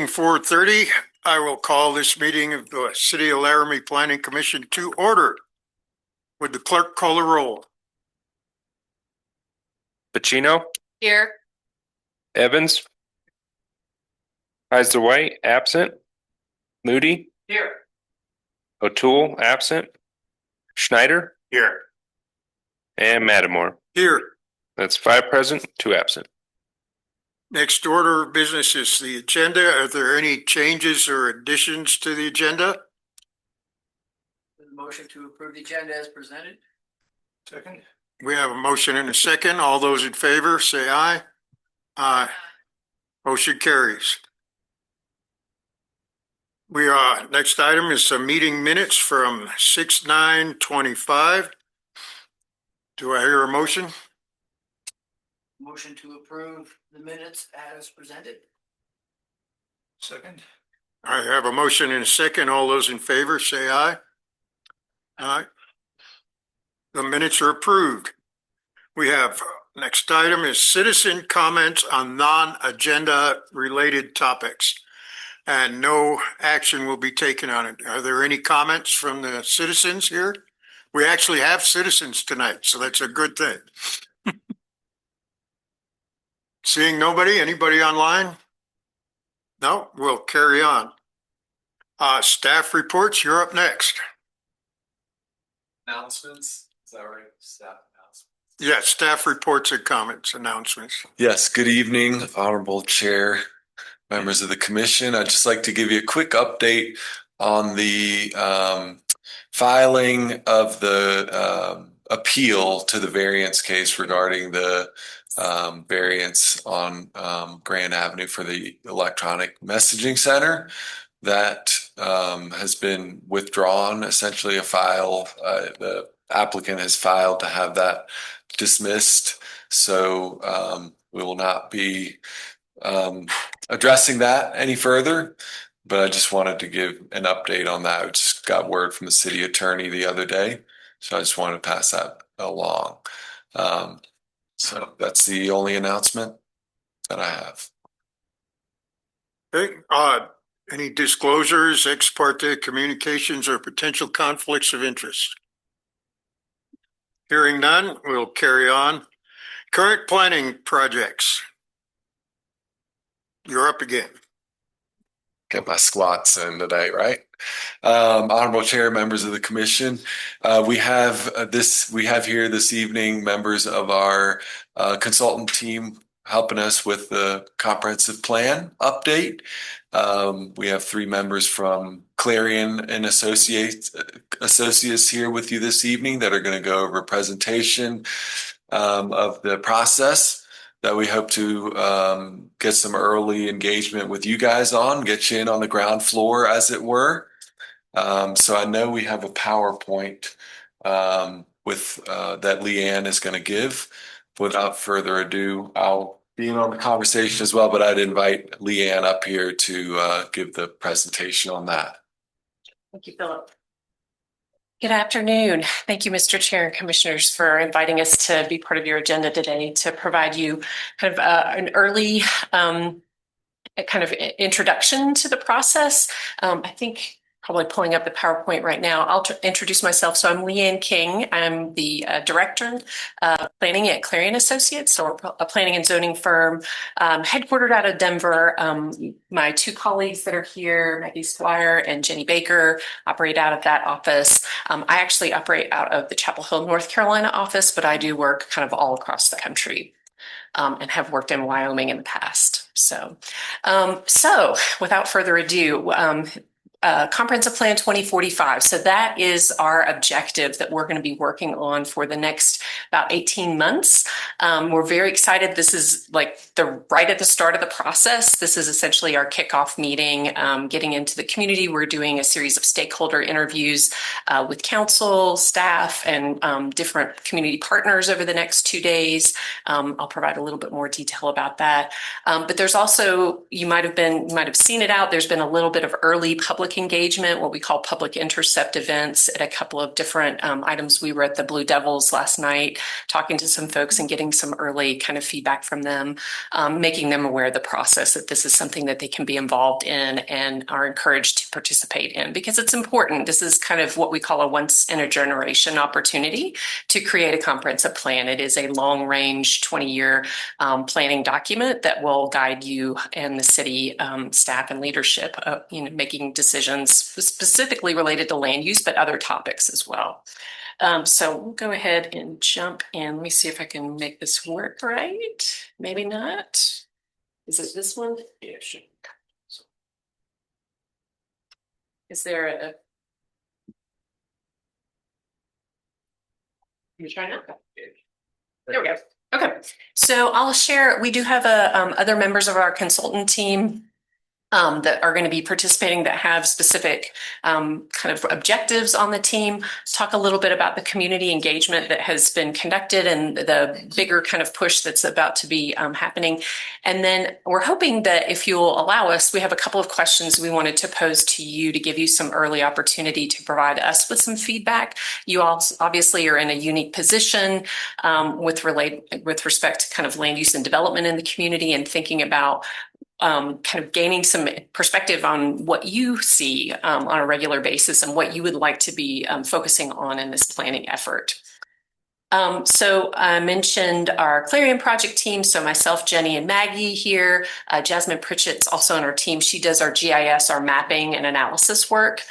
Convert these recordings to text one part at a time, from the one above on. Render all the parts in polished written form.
4:30, I will call this meeting of the City of Laramie Planning Commission to order. Would the clerk call the roll? Pacino, Here. Evans, Heiser White, absent. Moody, Here. O'Toole, absent. Schneider, Here. and Mattimore. Here. That's 5 present, 2 absent. Next order of business is the agenda. Are there any changes or additions to the agenda? Motion to approve the agenda as presented. Second. We have a motion and a second. All those in favor, say aye. Aye. Motion carries. Next item is some meeting minutes from 6/9/25. Do I hear a motion? Motion to approve the minutes as presented. Second. I have a motion and a second. All those in favor, say aye. Aye. The minutes are approved. We have, next item is citizen comments on non-agenda related topics, and no action will be taken on it. Are there any comments from the citizens here? We actually have citizens tonight, so that's a good thing. Seeing nobody, anybody online? No, we'll carry on. Staff reports, you're up next. Announcements, is that right? Staff announcements. Yeah, staff reports and comments, announcements. Yes, good evening, Honorable Chair, members of the commission. I'd just like to give you a quick update on the filing of the appeal to the variance case regarding the variance on Grand Avenue for the electronic messaging center. That has been withdrawn. Essentially, the applicant has filed to have that dismissed. So we will not be addressing that any further. But I just wanted to give an update on that. I just got word from the city attorney the other day. So I just wanted to pass that along. So that's the only announcement that I have. Okay, any disclosures, ex parte communications, or potential conflicts of interest? Hearing none, we'll carry on. Current planning projects. You're up again. Get my squats in today, right? Honorable Chair, members of the commission, we have here this evening members of our consultant team helping us with the comprehensive plan update. We have 3 members from Clarion and Associates here with you this evening that are going to go over a presentation of the process that we hope to get some early engagement with you guys on, get you in on the ground floor, as it were. So I know we have a PowerPoint with that Leanne is going to give. Without further ado, I'll be in on the conversation as well, but I'd invite Leanne up here to give the presentation on that. Thank you, Philip. Good afternoon. Thank you, Mr. Chair and Commissioners, for inviting us to be part of your agenda today to provide you kind of an early kind of introduction to the process. I think probably pulling up the PowerPoint right now. I'll introduce myself. So I'm Leanne King. I'm the Director of Planning at Clarion Associates, so a planning and zoning firm headquartered out of Denver. My 2 colleagues that are here, Maggie Squire and Jenny Baker, operate out of that office. I actually operate out of the Chapel Hill, North Carolina office, but I do work kind of all across the country and have worked in Wyoming in the past. So without further ado, Comprehensive Plan 2045. So that is our objective that we're going to be working on for the next about 18 months. We're very excited. This is like right at the start of the process. This is essentially our kickoff meeting, getting into the community. We're doing a series of stakeholder interviews with council, staff, and different community partners over the next 2 days. I'll provide a little bit more detail about that. But there's also, you might have seen it out. There's been a little bit of early public public engagement, what we call public intercept events at a couple of different items. We were at the Blue Devils last night, talking to some folks and getting some early kind of feedback from them, making them aware of the process, that this is something that they can be involved in and are encouraged to participate in, because it's important. This is kind of what we call a once in a generation opportunity to create a comprehensive plan. It is a long range 20-year planning document that will guide you and the city staff and leadership, making decisions specifically related to land use, but other topics as well. So we'll go ahead and jump in. Let me see if I can make this work right. Maybe not. Is it this one? Yeah, sure. Is there a... You try now? There we go. Okay. So I'll share, we do have other members of our consultant team that are going to be participating that have specific kind of objectives on the team. Let's talk a little bit about the community engagement that has been conducted and the bigger kind of push that's about to be happening. And then we're hoping that if you'll allow us, we have a couple of questions we wanted to pose to you to give you some early opportunity to provide us with some feedback. You all obviously are in a unique position with respect to kind of land use and development in the community, and thinking about kind of gaining some perspective on what you see on a regular basis and what you would like to be focusing on in this planning effort. So I mentioned our Clarion project team. So myself, Jenny, and Maggie here. Jasmine Pritchett's also on our team. She does our GIS, our mapping and analysis work.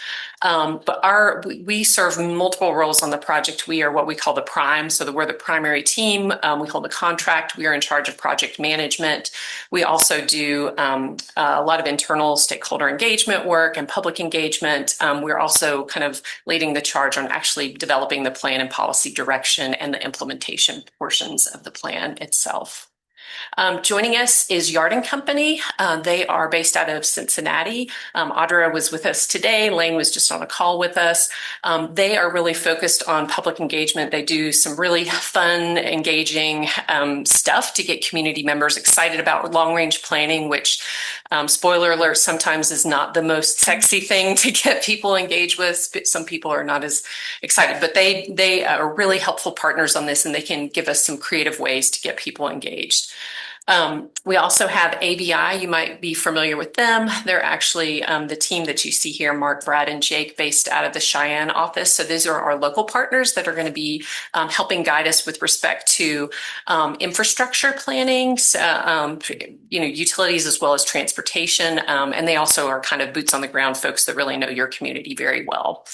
But we serve multiple roles on the project. We are what we call the prime. So we're the primary team. We hold the contract. We are in charge of project management. We also do a lot of internal stakeholder engagement work and public engagement. We're also kind of leading the charge on actually developing the plan and policy direction and the implementation portions of the plan itself. Joining us is Yard & Company. They are based out of Cincinnati. Audra was with us today. Lane was just on a call with us. They are really focused on public engagement. They do some really fun, engaging stuff to get community members excited about long-range planning, which, spoiler alert, sometimes is not the most sexy thing to get people engaged with. Some people are not as excited, but they are really helpful partners on this, and they can give us some creative ways to get people engaged. We also have ABI. You might be familiar with them. They're actually the team that you see here, Mark, Brad, and Jake, based out of the Cheyenne office. So these are our local partners that are going to be helping guide us with respect to infrastructure planning, utilities as well as transportation. And they also are kind of boots on the ground folks that really know your community very well.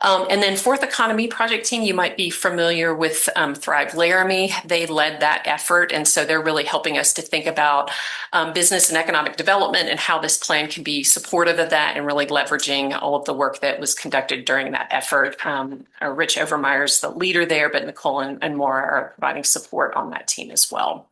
And then Fourth Economy Project Team, you might be familiar with Thrive Laramie. They led that effort, and so they're really helping us to think about business and economic development and how this plan can be supportive of that, and really leveraging all of the work that was conducted during that effort. Rich Overmeyer is the leader there, but Nicole and Maura are providing support on that team as well.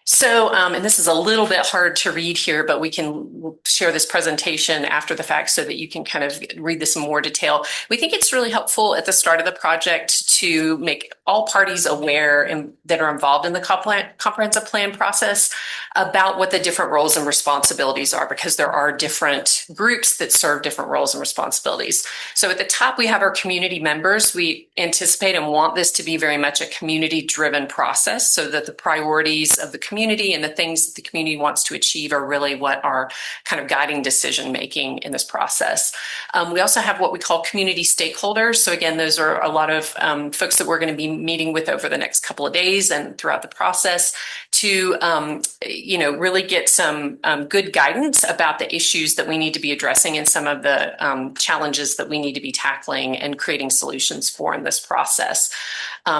So, and this is a little bit hard to read here, but we'll share this presentation after the fact so that you can kind of read this in more detail. We think it's really helpful at the start of the project to make all parties aware that are involved in the comprehensive plan process about what the different roles and responsibilities are, because there are different groups that serve different roles and responsibilities. So at the top, we have our community members. We anticipate and want this to be very much a community-driven process, so that the priorities of the community and the things that the community wants to achieve are really what are kind of guiding decision-making in this process. We also have what we call community stakeholders. So again, those are a lot of folks that we're going to be meeting with over the next couple of days and throughout the process to, really get some good guidance about the issues that we need to be addressing and some of the challenges that we need to be tackling and creating solutions for in this process.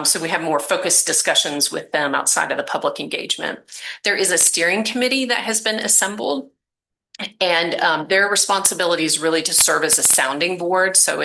So we have more focused discussions with them outside of the public engagement. There is a steering committee that has been assembled, and their responsibility is really to serve as a sounding board. So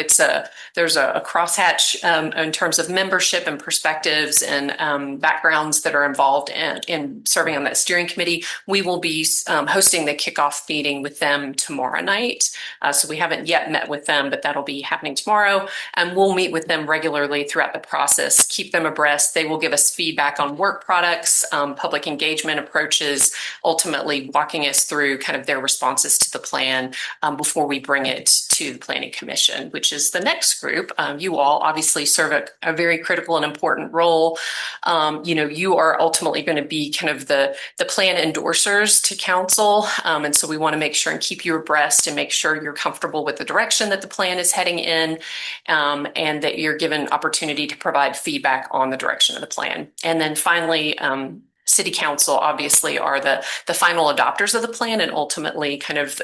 there's a crosshatch in terms of membership and perspectives and backgrounds that are involved in serving on that steering committee. We will be hosting the kickoff meeting with them tomorrow night. So we haven't yet met with them, but that'll be happening tomorrow. And we'll meet with them regularly throughout the process, keep them abreast. They will give us feedback on work products, public engagement approaches, ultimately walking us through kind of their responsibilities responses to the plan before we bring it to the Planning Commission, which is the next group. You all obviously serve a very critical and important role. You are ultimately going to be kind of the plan endorsers to council. And so we want to make sure and keep you abreast and make sure you're comfortable with the direction that the plan is heading in, and that you're given opportunity to provide feedback on the direction of the plan. And then finally, City Council obviously are the final adopters of the plan and ultimately kind of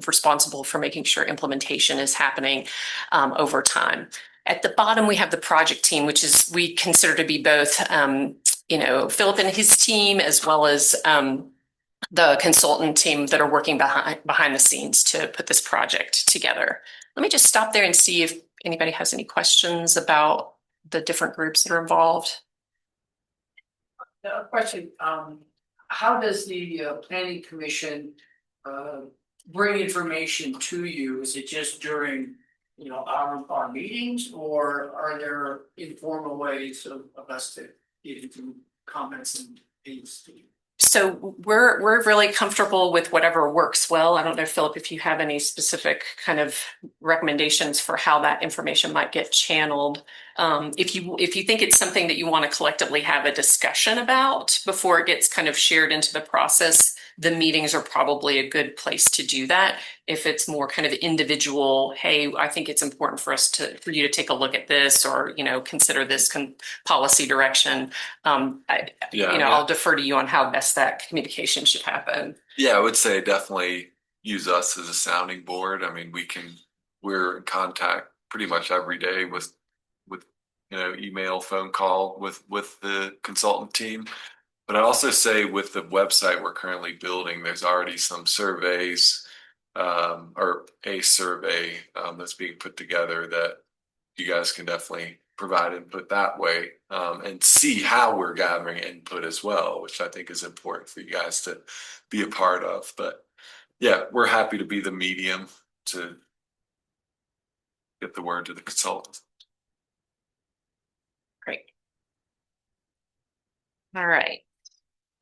responsible for making sure implementation is happening over time. At the bottom, we have the project team, which is we consider to be both, Philip and his team, as well as the consultant team that are working behind the scenes to put this project together. Let me just stop there and see if anybody has any questions about the different groups that are involved. Now, a question, how does the planning commission bring information to you? Is it just during, our meetings, or are there informal ways of us to give you comments and things to you? So we're really comfortable with whatever works well. I don't know, Philip, if you have any specific kind of recommendations for how that information might get channeled. If you think it's something that you want to collectively have a discussion about before it gets kind of shared into the process, the meetings are probably a good place to do that. If it's more kind of individual, hey, I think it's important for you to take a look at this, or consider this policy direction. I'll defer to you on how best that communication should happen. Yeah, I would say definitely use us as a sounding board. I mean, we're in contact pretty much every day with email, phone call with the consultant team. But I also say with the website we're currently building, there's already some surveys, or a survey that's being put together that you guys can definitely provide input that way, and see how we're gathering input as well, which I think is important for you guys to be a part of. But yeah, we're happy to be the medium to get the word to the consultants. Great. All right.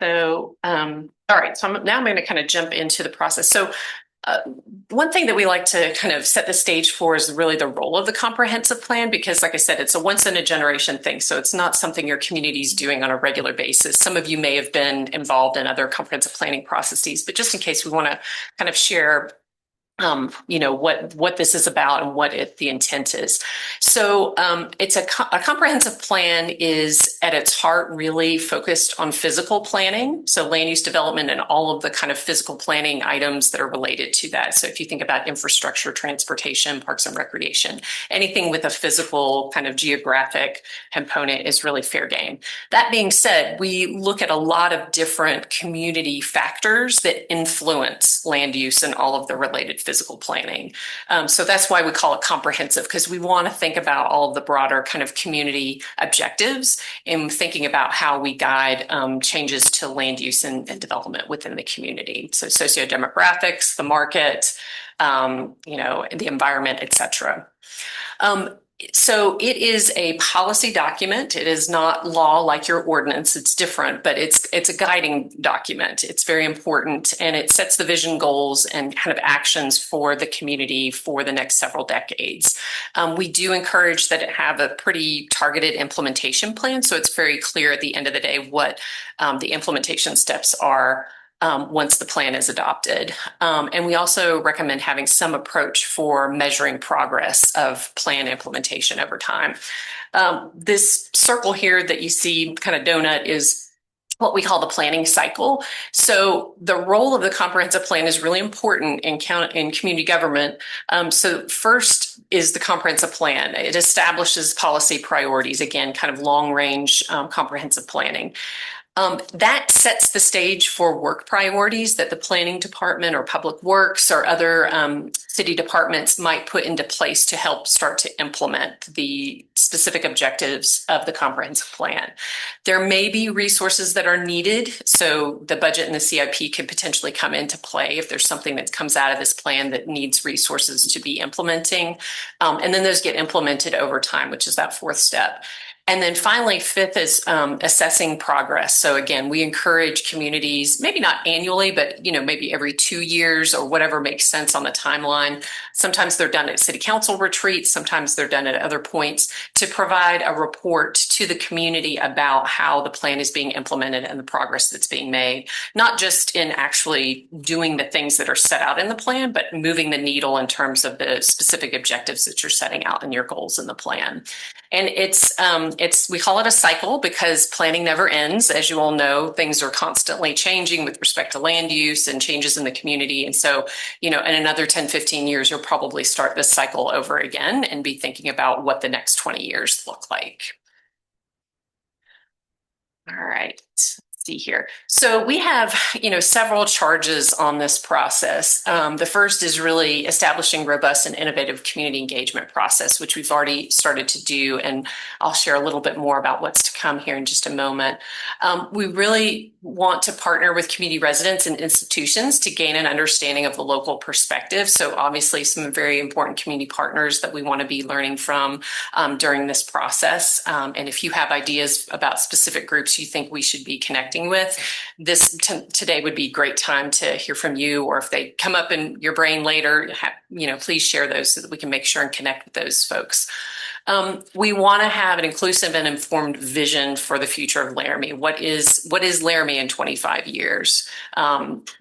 So, all right. So now I'm going to kind of jump into the process. So one thing that we like to kind of set the stage for is really the role of the comprehensive plan, because like I said, it's a once in a generation thing. So it's not something your community is doing on a regular basis. Some of you may have been involved in other comprehensive planning processes, but just in case, we want to kind of share what this is about and what the intent is. So it's a comprehensive plan is at its heart really focused on physical planning. So land use development and all of the kind of physical planning items that are related to that. So if you think about infrastructure, transportation, parks and recreation, anything with a physical kind of geographic component is really fair game. That being said, we look at a lot of different community factors that influence land use and all of the related physical planning. So that's why we call it comprehensive, because we want to think about all of the broader kind of community objectives in thinking about how we guide changes to land use and development within the community. So socio-demographics, the market, the environment, et cetera. So it is a policy document. It is not law like your ordinance. It's different, but it's a guiding document. It's very important, and it sets the vision, goals, and kind of actions for the community for the next several decades. We do encourage that it have a pretty targeted implementation plan, so it's very clear at the end of the day what the implementation steps are once the plan is adopted. And we also recommend having some approach for measuring progress of plan implementation over time. This circle here that you see, kind of donut, is what we call the planning cycle. So the role of the comprehensive plan is really important in community government. So first is the comprehensive plan. It establishes policy priorities, again, kind of long range comprehensive planning. That sets the stage for work priorities that the planning department or public works or other city departments might put into place to help start to implement the specific objectives of the comprehensive plan. There may be resources that are needed. So the budget and the CIP could potentially come into play if there's something that comes out of this plan that needs resources to be implementing. And then those get implemented over time, which is that fourth step. And then finally, fifth is assessing progress. So again, we encourage communities, maybe not annually, but maybe every 2 years or whatever makes sense on the timeline. Sometimes they're done at city council retreats, sometimes they're done at other points, to provide a report to the community about how the plan is being implemented and the progress that's being made, not just in actually doing the things that are set out in the plan, but moving the needle in terms of the specific objectives that you're setting out in your goals in the plan. And we call it a cycle because planning never ends. As you all know, things are constantly changing with respect to land use and changes in the community. And so, in another 10, 15 years, you'll probably start this cycle over again and be thinking about what the next 20 years look like. All right. See here. So we have, several charges on this process. The first is really establishing robust and innovative community engagement process, which we've already started to do. And I'll share a little bit more about what's to come here in just a moment. We really want to partner with community residents and institutions to gain an understanding of the local perspective. So obviously some very important community partners that we want to be learning from during this process. And if you have ideas about specific groups you think we should be connecting with, today would be a great time to hear from you, or if they come up in your brain later, please share those so that we can make sure and connect with those folks. We want to have an inclusive and informed vision for the future of Laramie. What is Laramie in 25 years?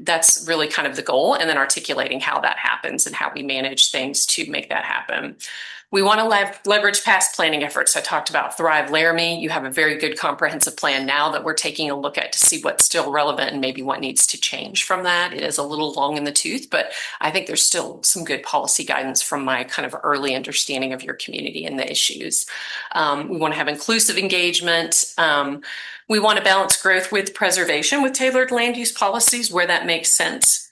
That's really kind of the goal, and then articulating how that happens and how we manage things to make that happen. We want to leverage past planning efforts. I talked about Thrive Laramie. You have a very good comprehensive plan now that we're taking a look at to see what's still relevant and maybe what needs to change from that. It is a little long in the tooth, but I think there's still some good policy guidance from my kind of early understanding of your community and the issues. We want to have inclusive engagement. We want to balance growth with preservation with tailored land use policies where that makes sense,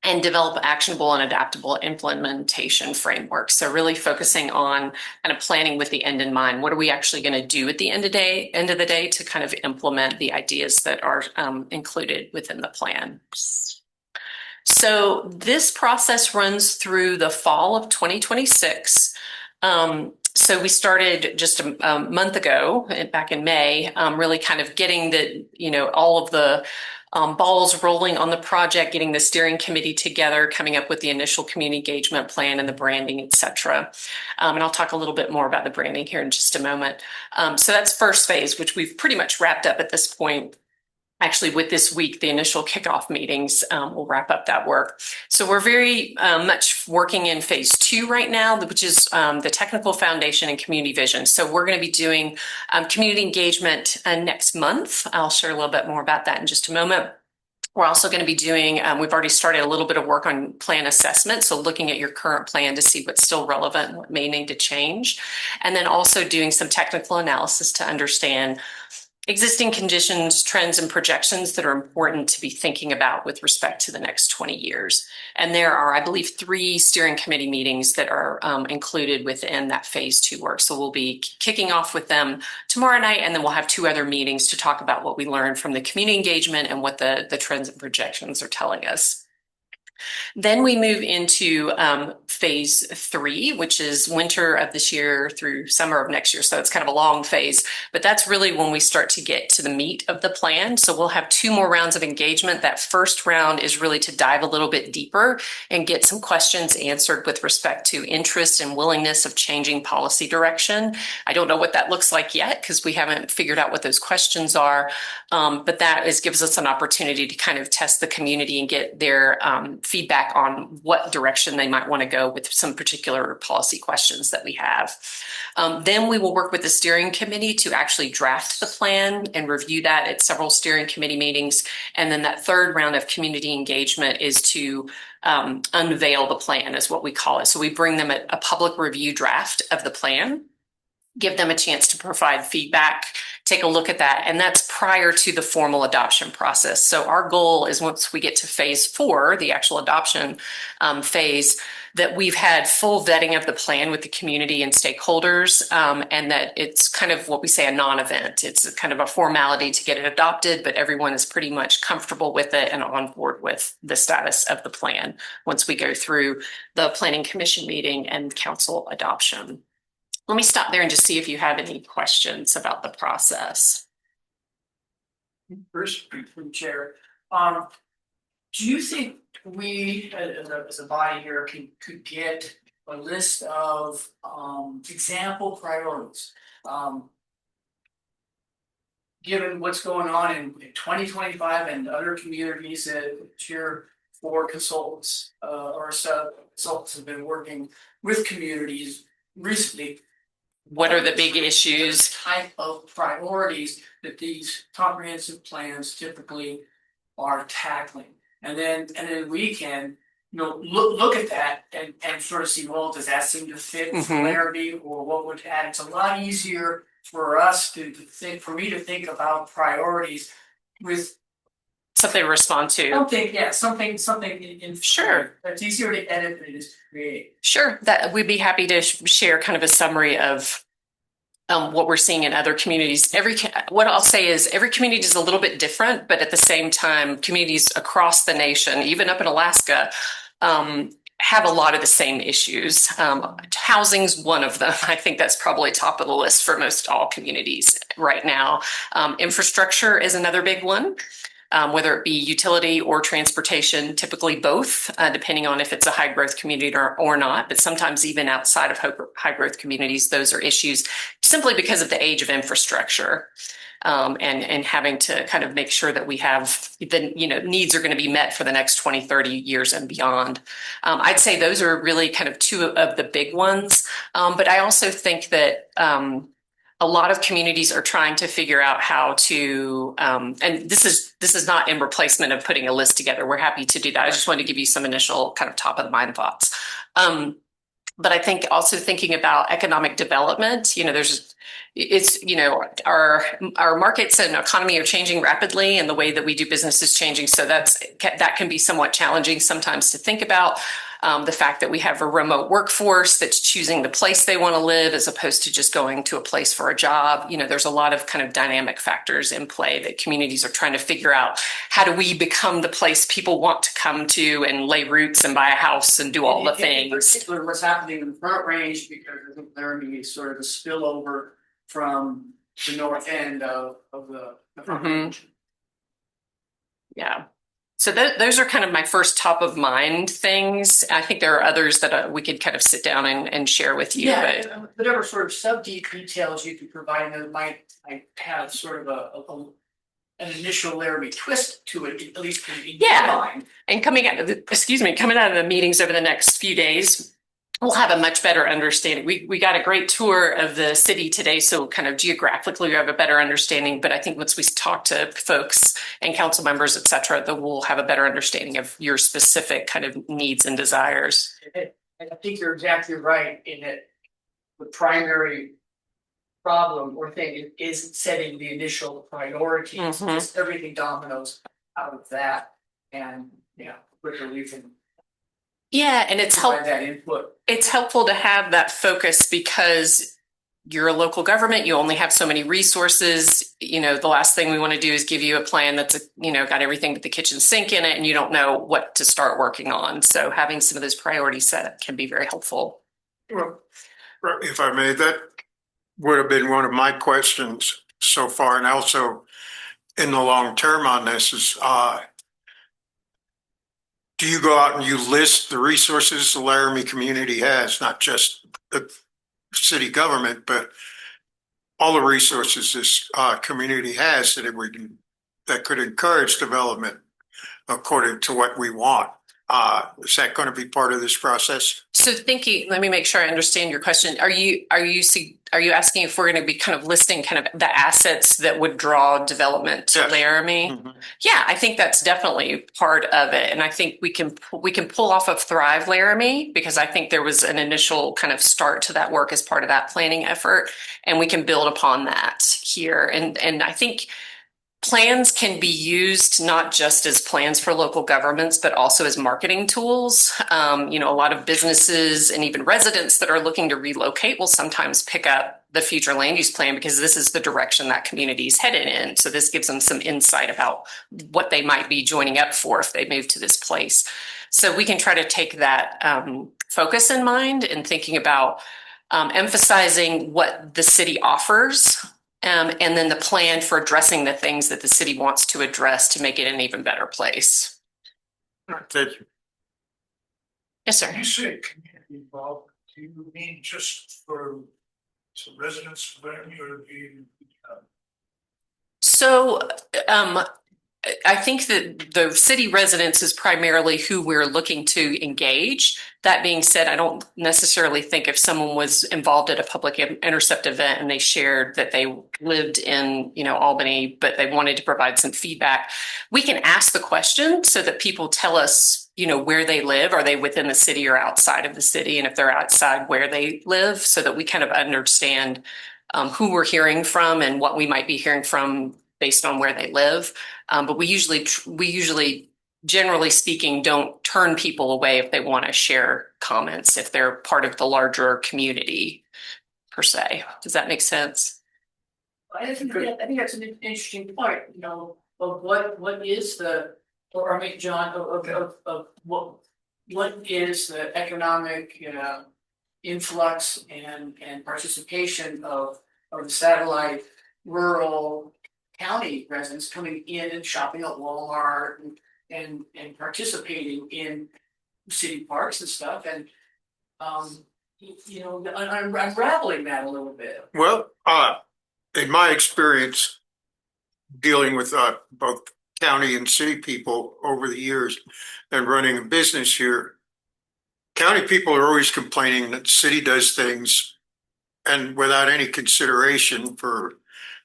and develop actionable and adaptable implementation frameworks. So really focusing on kind of planning with the end in mind. What are we actually going to do at the end of the day to kind of implement the ideas that are included within the plan? So this process runs through the fall of 2026. So we started just a month ago, back in May, really kind of getting all of the balls rolling on the project, getting the steering committee together, coming up with the initial community engagement plan and the branding, et cetera. And I'll talk a little bit more about the branding here in just a moment. So that's first phase, which we've pretty much wrapped up at this point. Actually, with this week, the initial kickoff meetings will wrap up that work. So we're very much working in phase 2 right now, which is the technical foundation and community vision. So we're going to be doing community engagement next month. I'll share a little bit more about that in just a moment. We're also going to be doing, we've already started a little bit of work on plan assessment. So looking at your current plan to see what's still relevant and what may need to change. And then also doing some technical analysis to understand existing conditions, trends, and projections that are important to be thinking about with respect to the next 20 years. And there are, I believe, 3 steering committee meetings that are included within that phase 2 work. So we'll be kicking off with them tomorrow night, and then we'll have 2 other meetings to talk about what we learned from the community engagement and what the trends and projections are telling us. Then we move into phase 3, which is winter of this year through summer of next year. So it's kind of a long phase, but that's really when we start to get to the meat of the plan. So we'll have 2 more rounds of engagement. That first round is really to dive a little bit deeper and get some questions answered with respect to interest and willingness of changing policy direction. I don't know what that looks like yet because we haven't figured out what those questions are, but that gives us an opportunity to kind of test the community and get their feedback on what direction they might want to go with some particular policy questions that we have. Then we will work with the steering committee to actually draft the plan and review that at several steering committee meetings. And then that third round of community engagement is to unveil the plan, is what we call it. So we bring them a public review draft of the plan, give them a chance to provide feedback, take a look at that. And that's prior to the formal adoption process. So our goal is once we get to phase 4, the actual adoption phase, that we've had full vetting of the plan with the community and stakeholders, and that it's kind of what we say a non-event. It's kind of a formality to get it adopted, but everyone is pretty much comfortable with it and on board with the status of the plan once we go through the planning commission meeting and council adoption. Let me stop there and just see if you have any questions about the process. First, from Chair, do you think we, as a body here, could get a list of, example priorities? Given what's going on in 2025 and other communities that Tier 4 consultants, or sub-consultants have been working with communities recently. What are the big issues? Type of priorities that these comprehensive plans typically are tackling. And then we can, look at that and sort of see, well, does that seem to fit Mhm. Laramie, or what would add? It's a lot easier for us to think, for me to think about priorities with Something to respond to. something in. Sure. It's easier to edit than it is to create. Sure, that we'd be happy to share kind of a summary of what we're seeing in other communities. What I'll say is every community is a little bit different, but at the same time, communities across the nation, even up in Alaska, have a lot of the same issues. Housing's one of them. I think that's probably top of the list for most all communities right now. Infrastructure is another big one. Whether it be utility or transportation, typically both, depending on if it's a high growth community or not. But sometimes even outside of high growth communities, those are issues simply because of the age of infrastructure, and having to kind of make sure that we have the needs are going to be met for the next 20, 30 years and beyond. I'd say those are really kind of two of the big ones. But I also think that a lot of communities are trying to figure out how to, and this is not in replacement of putting a list together. We're happy to do that. I just wanted to give you some initial kind of top of the mind thoughts. But I think also thinking about economic development, our markets and economy are changing rapidly, and the way that we do business is changing. So that can be somewhat challenging sometimes to think about. The fact that we have a remote workforce that's choosing the place they want to live as opposed to just going to a place for a job. There's a lot of kind of dynamic factors in play that communities are trying to figure out. How do we become the place people want to come to and lay roots and buy a house and do all the things? In particular, what's happening in the Front Range, because I think Laramie is sort of a spillover from the north end of the Front Range. Yeah. So those are kind of my first top of mind things. I think there are others that we could kind of sit down and share with you. Yeah, but whatever sort of details you could provide that might have sort of an initial Laramie twist to it, at least in your mind. And coming out of the meetings over the next few days, we'll have a much better understanding. We got a great tour of the city today, so kind of geographically we have a better understanding. But I think once we talk to folks and council members, et cetera, that we'll have a better understanding of your specific kind of needs and desires. And I think you're exactly right in that the primary problem or thing is setting the initial priorities. Mhm. Just everything dominoes out of that, and quicker we can And it's provide that input. It's helpful to have that focus because you're a local government. You only have so many resources. The last thing we want to do is give you a plan that's got everything but the kitchen sink in it, and you don't know what to start working on. So having some of those priorities set can be very helpful. Well, if I may, that would have been one of my questions so far, and also in the long term on this is, do you go out and you list the resources the Laramie community has, not just the city government, but all the resources this community has that could encourage development according to what we want? Is that going to be part of this process? So let me make sure I understand your question. Are you asking if we're going to be kind of listing kind of the assets that would draw development to Laramie? Mm-hmm. Yeah, I think that's definitely part of it. And I think we can pull off of Thrive Laramie, because I think there was an initial kind of start to that work as part of that planning effort. And we can build upon that here. And I think plans can be used not just as plans for local governments, but also as marketing tools. A lot of businesses and even residents that are looking to relocate will sometimes pick up the future land use plan because this is the direction that community is headed in. So this gives them some insight about what they might be joining up for if they move to this place. So we can try to take that focus in mind in thinking about emphasizing what the city offers, and then the plan for addressing the things that the city wants to address to make it an even better place. Thank you. Yes, sir. When you say community involvement, do you mean just for some residents of Laramie or do you? So, I think that the city residents is primarily who we're looking to engage. That being said, I don't necessarily think if someone was involved at a public intercept event and they shared that they lived in, Albany, but they wanted to provide some feedback, we can ask the question so that people tell us, where they live. Are they within the city or outside of the city? And if they're outside, where they live, so that we kind of understand who we're hearing from and what we might be hearing from based on where they live. But we usually, generally speaking, don't turn people away if they want to share comments, if they're part of the larger community per se. Does that make sense? I think that's an interesting point, of what is the, or I mean, John, of what is the economic, influx and participation of the satellite rural county residents coming in and shopping at Walmart and participating in city parks and stuff, and I'm unraveling that a little bit. Well, in my experience dealing with both county and city people over the years and running a business here, county people are always complaining that the city does things and without any consideration for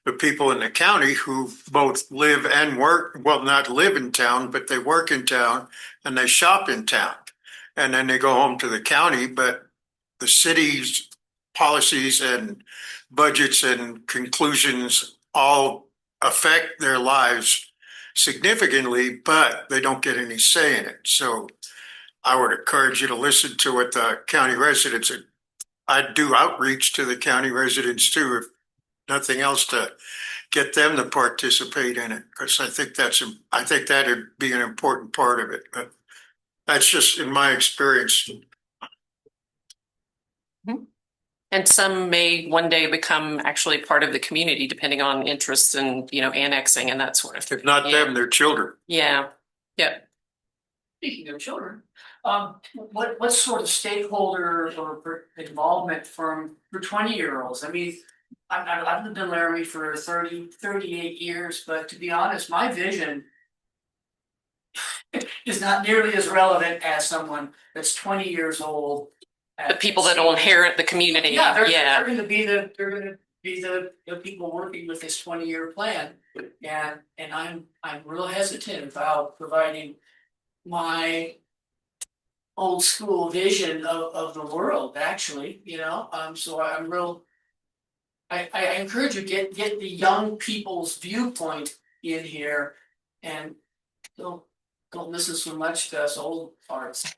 the people in the county who both live and work, well, not live in town, but they work in town and they shop in town. And then they go home to the county, but the city's policies and budgets and conclusions all affect their lives significantly, but they don't get any say in it. So I would encourage you to listen to what the county residents are. I do outreach to the county residents too, if nothing else, to get them to participate in it, because I think that'd be an important part of it. But that's just in my experience. And some may one day become actually part of the community, depending on interests and, annexing and that sort of thing. If not them, their children. Yeah. Yeah. Speaking of children, what sort of stakeholder or involvement for 20-year-olds? I mean, I've lived in Laramie for 38 years, but to be honest, my vision is not nearly as relevant as someone that's 20 years old. The people that will inherit the community. Yeah, they're going to be the people working with this 20-year plan, and I'm real hesitant about providing my old school vision of the world. Actually, so I encourage you get the young people's viewpoint in here, and don't listen so much to us old farts.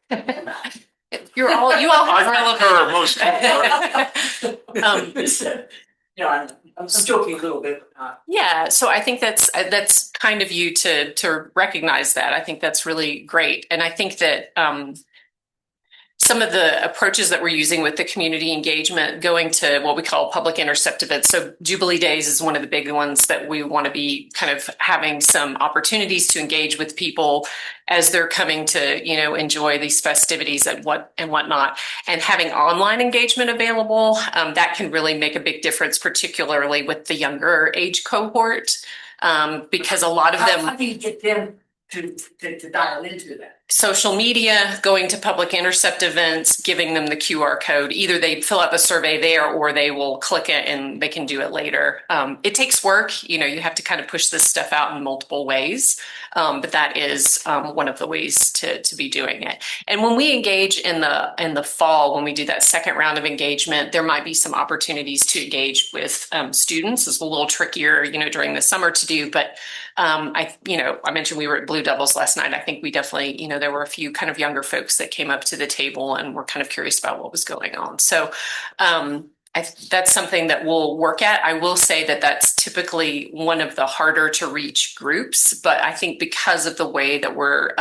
You all have relevant. Most I'm joking a little bit. Yeah, so I think that's kind of you to recognize that. I think that's really great, and I think that some of the approaches that we're using with the community engagement, going to what we call public intercept events. So Jubilee Days is one of the big ones that we want to be kind of having some opportunities to engage with people as they're coming to, enjoy these festivities and whatnot. And having online engagement available, that can really make a big difference, particularly with the younger age cohort, because a lot of them. How do you get them to dial into that? Social media, going to public intercept events, giving them the QR code. Either they fill out the survey there or they will click it and they can do it later. It takes work. You have to kind of push this stuff out in multiple ways. But that is one of the ways to be doing it. And when we engage in the fall, when we do that second round of engagement, there might be some opportunities to engage with students. It's a little trickier, during the summer to do. But I mentioned we were at Blue Devils last night. I think we definitely, there were a few kind of younger folks that came up to the table and were kind of curious about what was going on. So that's something that we'll work at. I will say that that's typically one of the harder to reach groups, but I think because of the way that we're,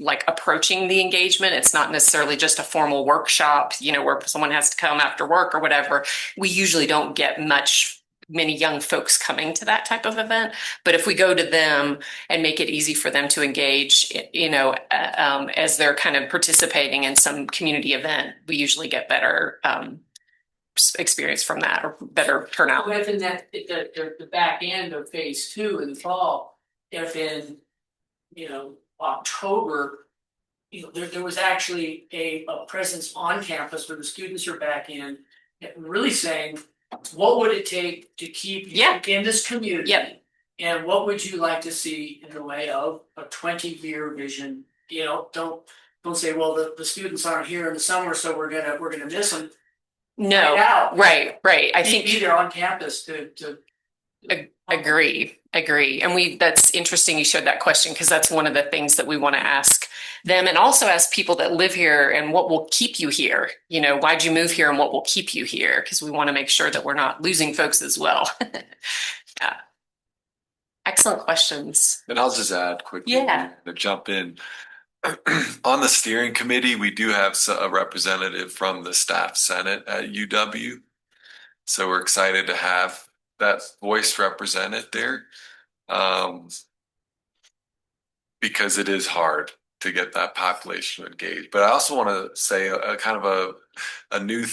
like approaching the engagement. It's not necessarily just a formal workshop, where someone has to come after work or whatever. We usually don't get many young folks coming to that type of event. But if we go to them and make it easy for them to engage, as they're kind of participating in some community event, we usually get better experience from that, or better turnout. Within that, the back end of phase 2 in the fall, if in, October, there was actually a presence on campus where the students are back in, really saying, what would it take to keep you in this community? Yep. And what would you like to see in the way of a 20-year vision? Don't say, well, the students aren't here in the summer, so we're gonna miss them. No, Out. right. I think Be there on campus to agree. And that's interesting you showed that question, because that's one of the things that we want to ask them, and also ask people that live here, and what will keep you here? Why'd you move here and what will keep you here? Because we want to make sure that we're not losing folks as well. Yeah. Excellent questions. And I'll just add quickly to jump in. On the steering committee, we do have a representative from the staff senate at UW. So we're excited to have that voice represented there, because it is hard to get that population engaged. But I also want to say a kind of a new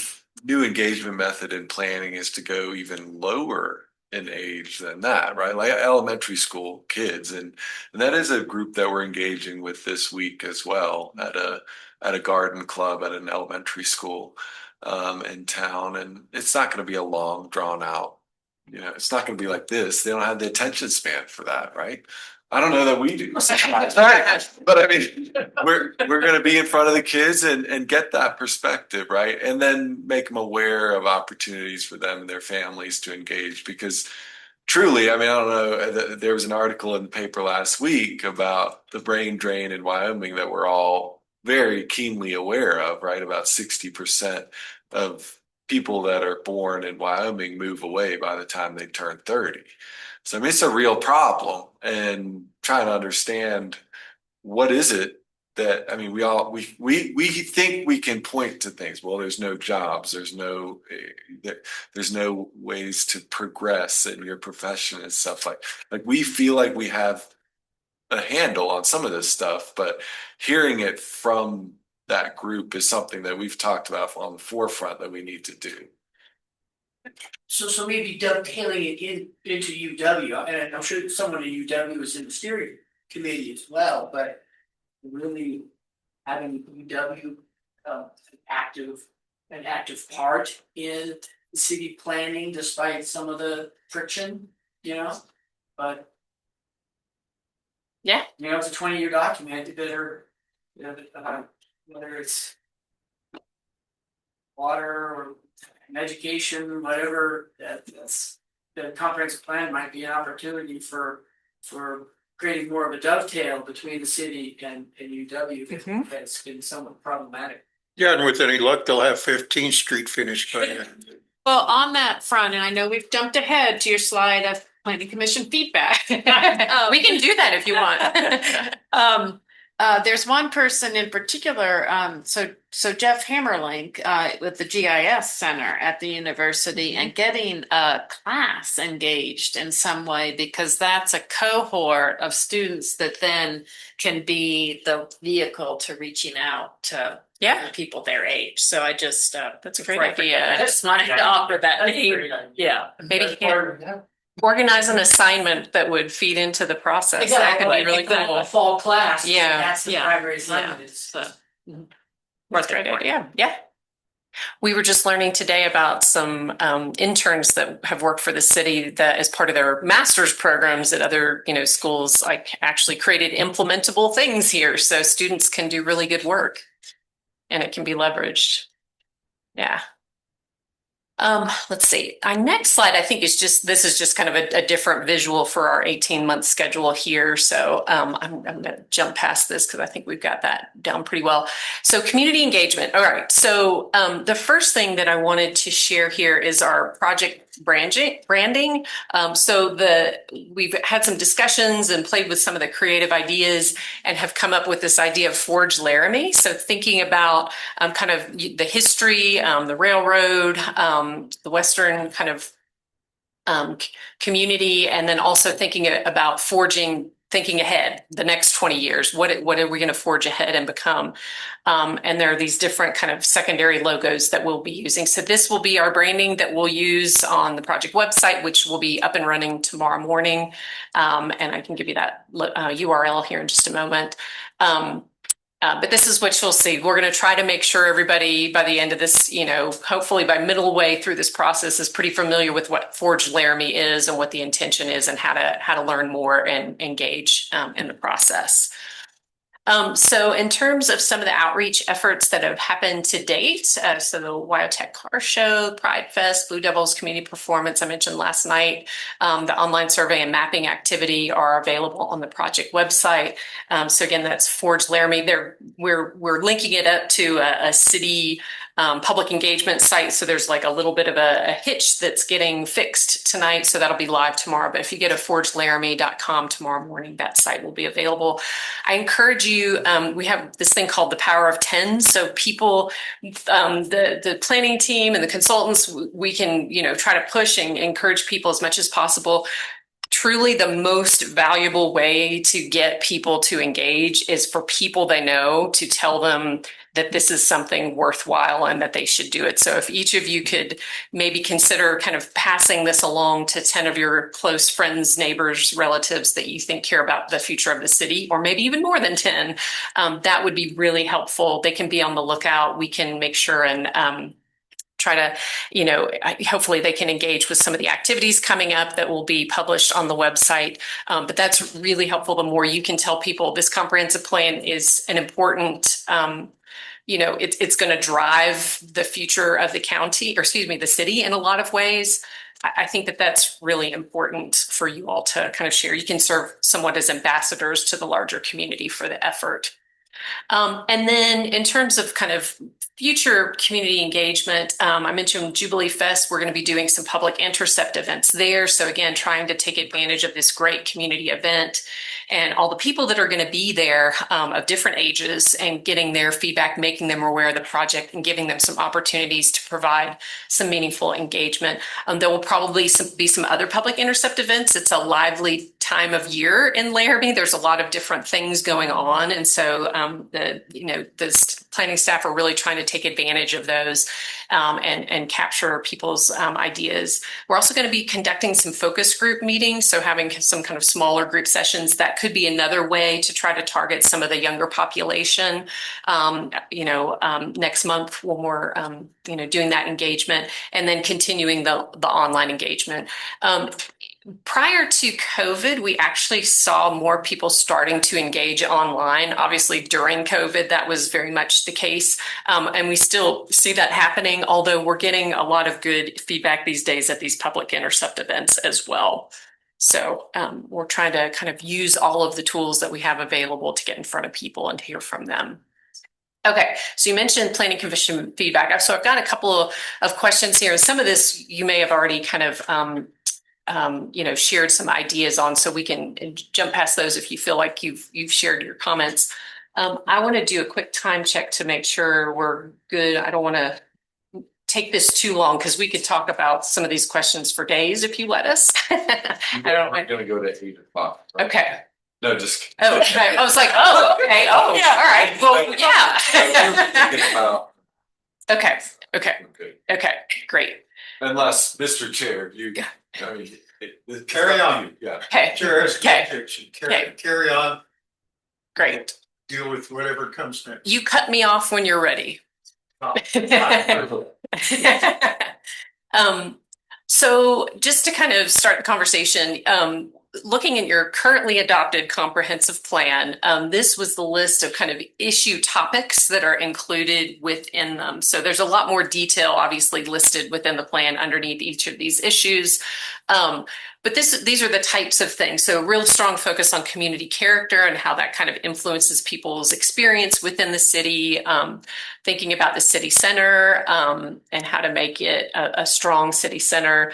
engagement method in planning is to go even lower in age than that, right? Like elementary school kids, and that is a group that we're engaging with this week as well at a garden club at an elementary school in town. And it's not going to be a long drawn out, it's not going to be like this. They don't have the attention span for that, right? I don't know that we do. But I mean, we're going to be in front of the kids and get that perspective, right? And then make them aware of opportunities for them and their families to engage. Because truly, I mean, I don't know, there was an article in the paper last week about the brain drain in Wyoming that we're all very keenly aware of, right? About 60% of people that are born in Wyoming move away by the time they turn 30. So I mean, it's a real problem, and trying to understand what is it that, I mean, we think we can point to things. Well, there's no jobs, there's no ways to progress in your profession and stuff like we feel like we have a handle on some of this stuff, but hearing it from that group is something that we've talked about on the forefront that we need to do. So maybe dovetailing it into UW, and I'm sure someone in UW is in the steering committee as well, but really having UW an active part in the city planning, despite some of the friction, but it's a 20-year document. You better, whether it's water or education, whatever, that's the comprehensive plan might be an opportunity for creating more of a dovetail between the city and UW. That's been somewhat problematic. Yeah, and with any luck, they'll have 15th Street finished by then. Well, on that front, and I know we've jumped ahead to your slide of planning commission feedback. We can do that if you want. There's one person in particular, so Jeff Hammerlink with the GIS Center at the university, and getting a class engaged in some way, because that's a cohort of students that then can be the vehicle to reaching out to people their age. So I just that's a great idea. I just wanted to offer that name. Yeah, maybe organize an assignment that would feed into the process. Exactly. That could be really cool. A fall class. Yeah. That's the primary assignment. That's a great idea. Yeah. We were just learning today about some interns that have worked for the city that, as part of their master's programs at other, schools, like actually created implementable things here, so students can do really good work, and it can be leveraged. Yeah. Let's see. Our next slide, I think, this is just kind of a different visual for our 18-month schedule here. So I'm going to jump past this because I think we've got that down pretty well. So community engagement. All right. So the first thing that I wanted to share here is our project branding. So we've had some discussions and played with some of the creative ideas and have come up with this idea of Forge Laramie. So thinking about kind of the history, the railroad, the Western kind of community, and then also thinking about thinking ahead the next 20 years. What are we going to forge ahead and become? And there are these different kind of secondary logos that we'll be using. So this will be our branding that we'll use on the project website, which will be up and running tomorrow morning. And I can give you that URL here in just a moment. But this is what you'll see. We're going to try to make sure everybody by the end of this, hopefully by middle way through this process is pretty familiar with what Forge Laramie is and what the intention is and how to learn more and engage in the process. So in terms of some of the outreach efforts that have happened to date, so the Wyotech Car Show, Pride Fest, Blue Devils Community Performance I mentioned last night, the online survey and mapping activity are available on the project website. So again, that's Forge Laramie. We're linking it up to a city public engagement site. So there's like a little bit of a hitch that's getting fixed tonight. So that'll be live tomorrow. But if you get to forgelaramie.com tomorrow morning, that site will be available. I encourage you, we have this thing called the Power of 10. So people, the planning team and the consultants, we can, try to push and encourage people as much as possible. Truly the most valuable way to get people to engage is for people they know to tell them that this is something worthwhile and that they should do it. So if each of you could maybe consider kind of passing this along to 10 of your close friends, neighbors, relatives that you think care about the future of the city, or maybe even more than 10, that would be really helpful. They can be on the lookout. We can make sure and try to, hopefully they can engage with some of the activities coming up that will be published on the website. But that's really helpful. The more you can tell people this comprehensive plan is an important, it's going to drive the future of the county, or excuse me, the city in a lot of ways. I think that that's really important for you all to kind of share. You can serve somewhat as ambassadors to the larger community for the effort. And then in terms of kind of future community engagement, I mentioned Jubilee Fest. We're going to be doing some public intercept events there. So again, trying to take advantage of this great community event and all the people that are going to be there of different ages and getting their feedback, making them aware of the project and giving them some opportunities to provide some meaningful engagement. There will probably be some other public intercept events. It's a lively time of year in Laramie. There's a lot of different things going on. And so the planning staff are really trying to take advantage of those and capture people's ideas. We're also going to be conducting some focus group meetings. So having some kind of smaller group sessions, that could be another way to try to target some of the younger population. Next month when we're, doing that engagement and then continuing the online engagement. Prior to COVID, we actually saw more people starting to engage online. Obviously, during COVID, that was very much the case. And we still see that happening, although we're getting a lot of good feedback these days at these public intercept events as well. So we're trying to kind of use all of the tools that we have available to get in front of people and hear from them. Okay, so you mentioned planning commission feedback. So I've got a couple of questions here. And some of this you may have already kind of shared some ideas on, so we can jump past those if you feel like you've shared your comments. I want to do a quick time check to make sure we're good. I don't want to take this too long because we could talk about some of these questions for days if you let us. I'm going to go to 8 o'clock. Right? Okay. No, just kidding. Oh, okay. I was like, oh, okay. Oh, yeah. All right. Well, yeah. Okay. Great. Unless, Mr. Chair, Carry on. Yeah. Okay. Carry on. Great. Deal with whatever comes next. You cut me off when you're ready. So just to kind of start the conversation, looking at your currently adopted comprehensive plan, this was the list of kind of issue topics that are included within them. So there's a lot more detail obviously listed within the plan underneath each of these issues. But these are the types of things. So real strong focus on community character and how that kind of influences people's experience within the city, thinking about the city center and how to make it a strong city center.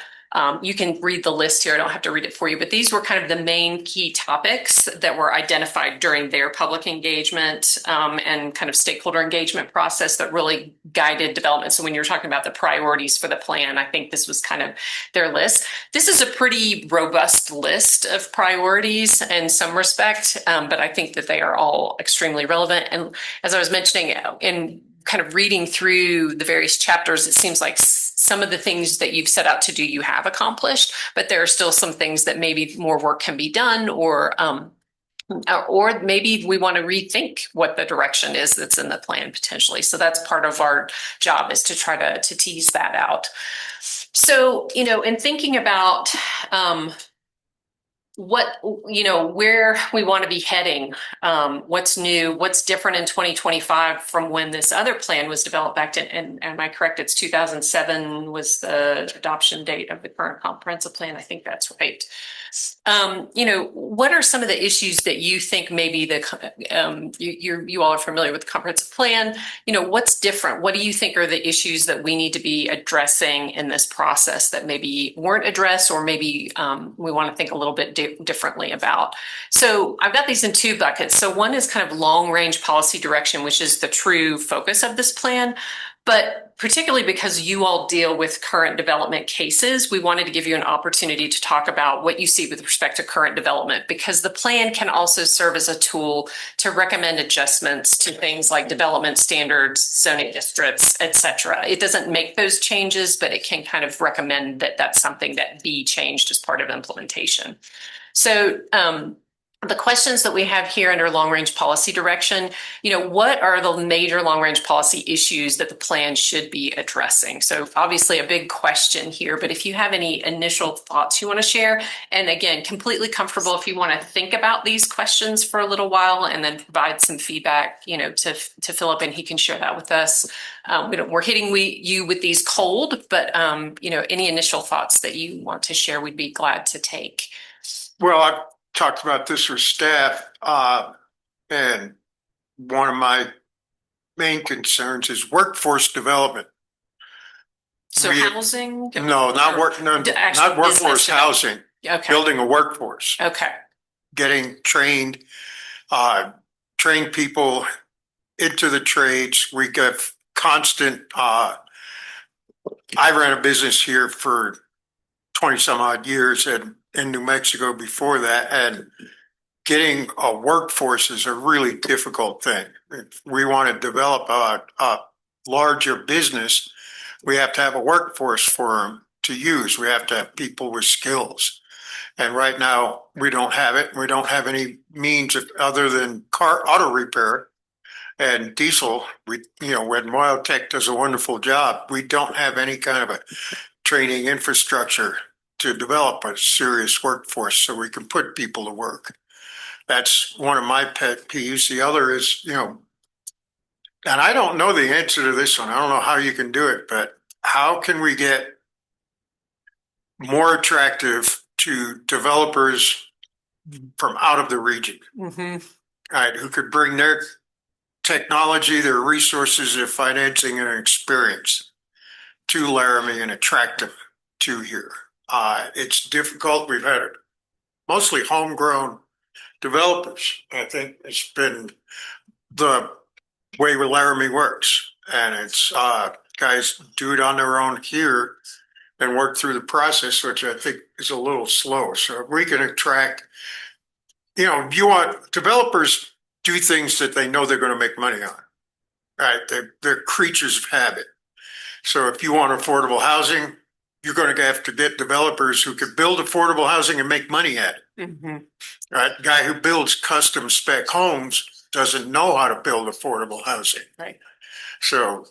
You can read the list here. I don't have to read it for you, but these were kind of the main key topics that were identified during their public engagement and kind of stakeholder engagement process that really guided development. So when you're talking about the priorities for the plan, I think this was kind of their list. This is a pretty robust list of priorities in some respect, but I think that they are all extremely relevant. And as I was mentioning, in kind of reading through the various chapters, it seems like some of the things that you've set out to do, you have accomplished, but there are still some things that maybe more work can be done, or maybe we want to rethink what the direction is that's in the plan potentially. So that's part of our job, is to try to tease that out. So, in thinking about where we want to be heading, what's new, what's different in 2025 from when this other plan was developed back in, and am I correct? It's 2007 was the adoption date of the current comprehensive plan. I think that's right. What are some of the issues that you think maybe you all are familiar with the comprehensive plan? What's different? What do you think are the issues that we need to be addressing in this process that maybe weren't addressed, or maybe we want to think a little bit differently about? So I've got these in two buckets. So one is kind of long range policy direction, which is the true focus of this plan. But particularly because you all deal with current development cases, we wanted to give you an opportunity to talk about what you see with respect to current development, because the plan can also serve as a tool to recommend adjustments to things like development standards, zoning districts, et cetera. It doesn't make those changes, but it can kind of recommend that that's something that be changed as part of implementation. So, the questions that we have here under long-range policy direction, what are the major long-range policy issues that the plan should be addressing? So obviously a big question here, but if you have any initial thoughts you want to share, and again, completely comfortable if you want to think about these questions for a little while and then provide some feedback, to Philip, and he can share that with us. We're hitting you with these cold, but any initial thoughts that you want to share, we'd be glad to take. Well, I've talked about this with staff, and one of my main concerns is workforce development. So housing? No, not workforce housing. Okay. Building a workforce. Okay. Getting trained, train people into the trades. We get constant, I ran a business here for 20 some odd years, and in New Mexico before that, and getting a workforce is a really difficult thing. If we want to develop a larger business, we have to have a workforce for them to use. We have to have people with skills. And right now, we don't have it. We don't have any means other than auto repair and diesel. When Moiltech does a wonderful job, we don't have any kind of a training infrastructure to develop a serious workforce so we can put people to work. That's one of my pet peeves. The other is, and I don't know the answer to this one. I don't know how you can do it, but how can we get more attractive to developers from out of the region, right, who could bring their technology, their resources, their financing and experience to Laramie and attract them to here? It's difficult. We've had mostly homegrown developers. I think it's been the way Laramie works, and it's guys do it on their own here and work through the process, which I think is a little slow. So if we can attract, you want developers do things that they know they're going to make money on, right? They're creatures of habit. So if you want affordable housing, you're going to have to get developers who could build affordable housing and make money at it. Right? The guy who builds custom spec homes doesn't know how to build affordable housing. Right. So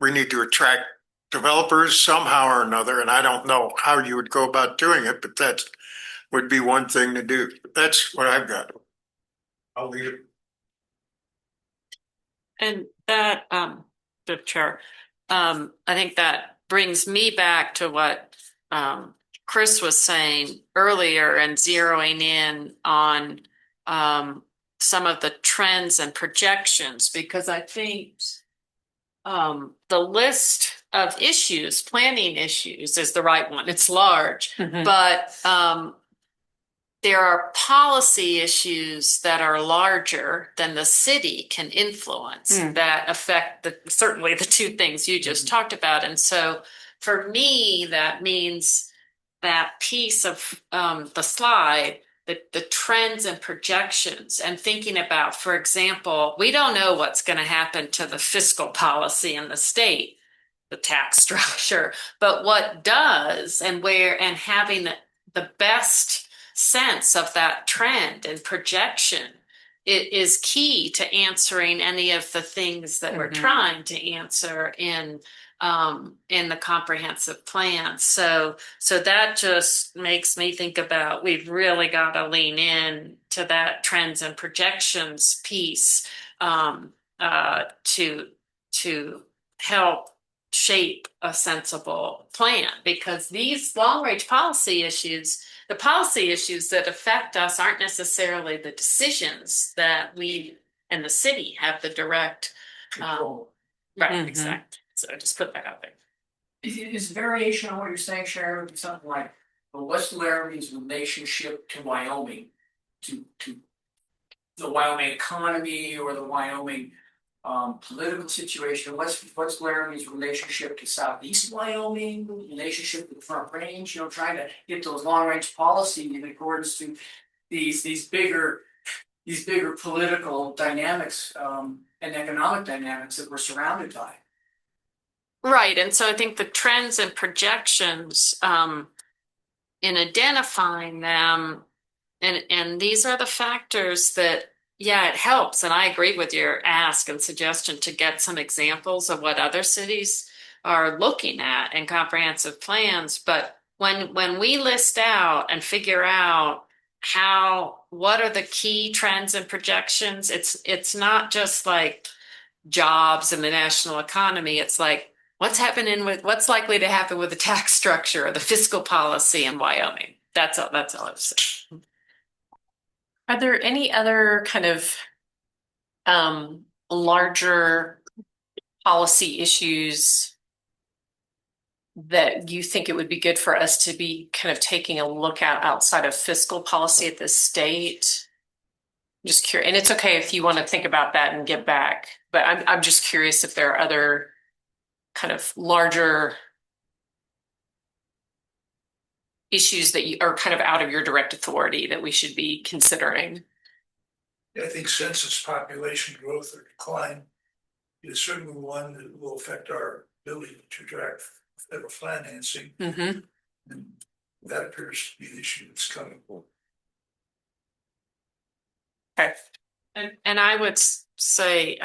we need to attract developers somehow or another, and I don't know how you would go about doing it, but that would be one thing to do. That's what I've got. I'll leave it. And that, the chair, I think that brings me back to what Chris was saying earlier, and zeroing in on some of the trends and projections, because I think the list issues, planning issues is the right one. It's large, Mhm. but there are policy issues that are larger than the city can influence that affect certainly the two things you just talked about. And so for me, that means that piece of the slide, the trends and projections, and thinking about, for example, we don't know what's going to happen to the fiscal policy in the state, the tax structure, but what does, and where, and having the best sense of that trend and projection, it is key to answering any of the things that we're trying to answer in the comprehensive plan. So that just makes me think about, we've really got to lean in to that trends and projections piece to help shape a sensible plan, because these long range policy issues, the policy issues that affect us aren't necessarily the decisions that we and the city have the direct right, Mhm. exactly. So just put that out there. Is variation on what you're saying, Sharon, would be something like the West Laramie's relationship to Wyoming, to the Wyoming economy or the Wyoming political situation? What's Laramie's relationship to Southeast Wyoming, relationship to the Front Range? You know, trying to get those long range policy in accordance to these bigger political dynamics and economic dynamics that we're surrounded by. Right. And so I think the trends and projections in identifying them, and these are the factors that, yeah, it helps. And I agree with your ask and suggestion to get some examples of what other cities are looking at in comprehensive plans. But when we list out and figure out what are the key trends and projections, it's not just like jobs and the national economy. It's like, what's likely to happen with the tax structure or the fiscal policy in Wyoming. That's all I was saying. Are there any other kind of larger policy issues that you think it would be good for us to be kind of taking a look at outside of fiscal policy at the state? I'm just curious, and it's okay if you want to think about that and get back, but I'm just curious if there are other kind of larger issues that you are kind of out of your direct authority that we should be considering. I think census population growth or decline is certainly one that will affect our ability to attract federal financing. Mm-hmm. And that appears to be the issue that's coming. Okay. And I would say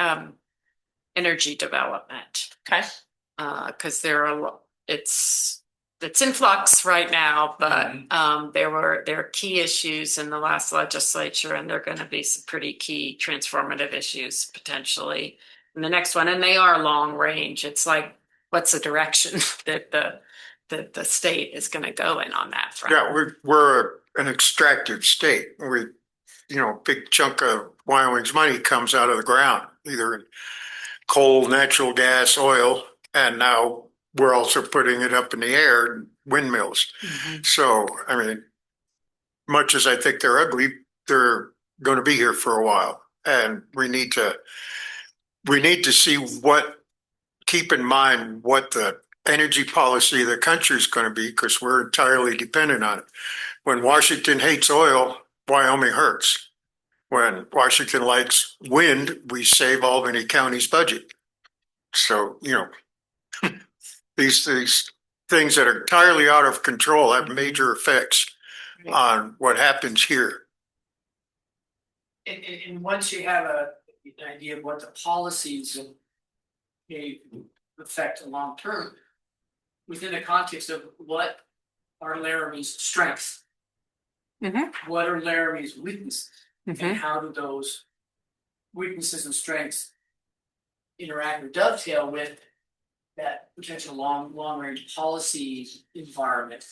energy development. Okay. Because it's in flux right now, but there are key issues in the last legislature, and there are going to be some pretty key transformative issues potentially in the next one, and they are long range. It's like, what's the direction that the state is going to go in on that front? Yeah, we're an extractive state. Big chunk of Wyoming's money comes out of the ground, either in coal, natural gas, oil, and now we're also putting it up in the air, windmills. Mm-hmm. So, I mean, much as I think they're ugly, they're going to be here for a while, and we need to keep in mind what the energy policy of the country is going to be, because we're entirely dependent on it. When Washington hates oil, Wyoming hurts. When Washington likes wind, we save Albany County's budget. So, these things that are entirely out of control have major effects on what happens here. And once you have an idea of what the policies may affect long term, within the context of what are Laramie's strengths, what are Laramie's weaknesses, and how do those weaknesses and strengths interact or dovetail with that potential long range policy environment?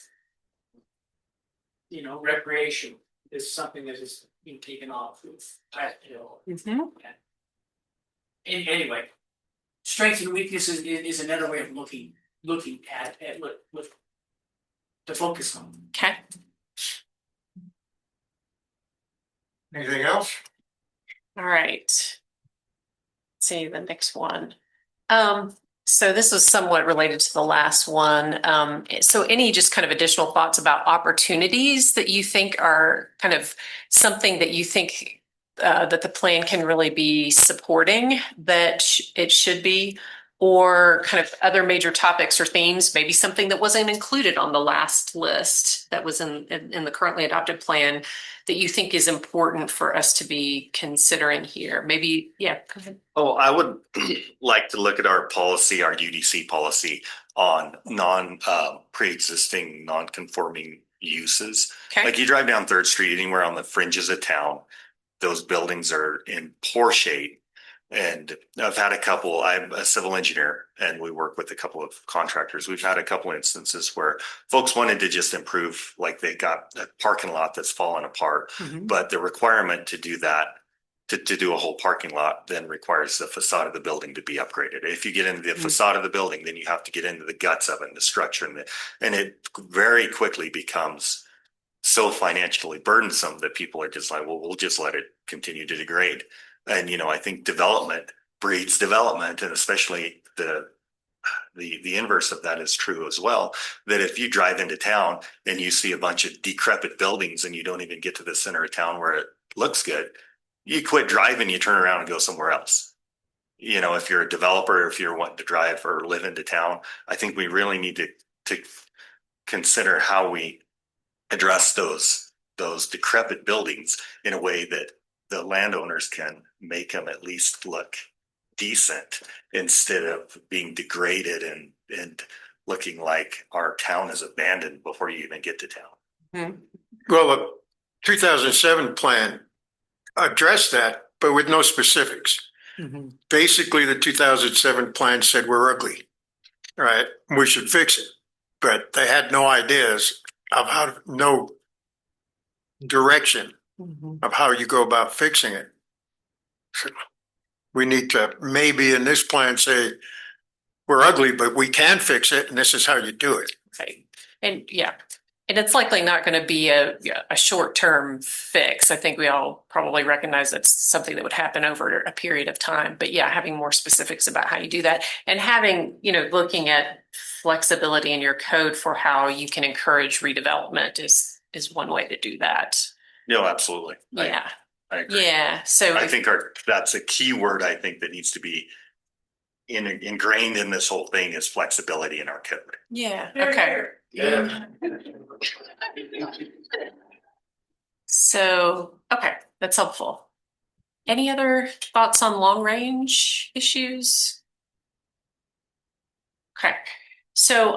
Recreation is something that is being taken off with And anyway, strengths and weaknesses is another way of looking looking at with to focus on. Okay. Anything else? All right. Let's see the next one. So this was somewhat related to the last one. So any just kind of additional thoughts about opportunities that you think are kind of something that you think that the plan can really be supporting that it should be, or kind of other major topics or themes, maybe something that wasn't included on the last list that was in the currently adopted plan that you think is important for us to be considering here? Maybe, yeah, go ahead. Oh, I would like to look at our policy, our UDC policy on pre-existing, non-conforming uses. Okay. Like you drive down Third Street, anywhere on the fringes of town, those buildings are in poor shape. And I've had a couple, I'm a civil engineer and we work with a couple of contractors. We've had a couple instances where folks wanted to just improve, like they got a parking lot that's fallen apart, but the requirement to do that, to do a whole parking lot, then requires the facade of the building to be upgraded. If you get into the facade of the building, then you have to get into the guts of it and the structure, and it very quickly becomes so financially burdensome that people are just like, well, we'll just let it continue to degrade. And, you know, I think development breeds development, and especially the inverse of that is true as well, that if you drive into town and you see a bunch of decrepit buildings and you don't even get to the center of town where it looks good, you quit driving, you turn around and go somewhere else. You know, if you're a developer, if you're wanting to drive or live into town, I think we really need to consider how we address those decrepit buildings in a way that the landowners can make them at least look decent instead of being degraded and looking like our town is abandoned before you even get to town. Well, the 2007 plan addressed that, but with no specifics. Basically, the 2007 plan said we're ugly, right? We should fix it, but they had no ideas of no direction of how you go about fixing it. So we need to maybe in this plan say we're ugly, but we can fix it, and this is how you do it. Right. And yeah, and it's likely not going to be a short-term fix. I think we all probably recognize that's something that would happen over a period of time. But yeah, having more specifics about how you do that, and having, looking at flexibility in your code for how you can encourage redevelopment is one way to do that. No, absolutely. Yeah. I agree. Yeah. So I think that's a key word I think that needs to be ingrained in this whole thing is flexibility in our code. yeah. Okay. Yeah. So, okay, that's helpful. Any other thoughts on long range issues? Okay. So,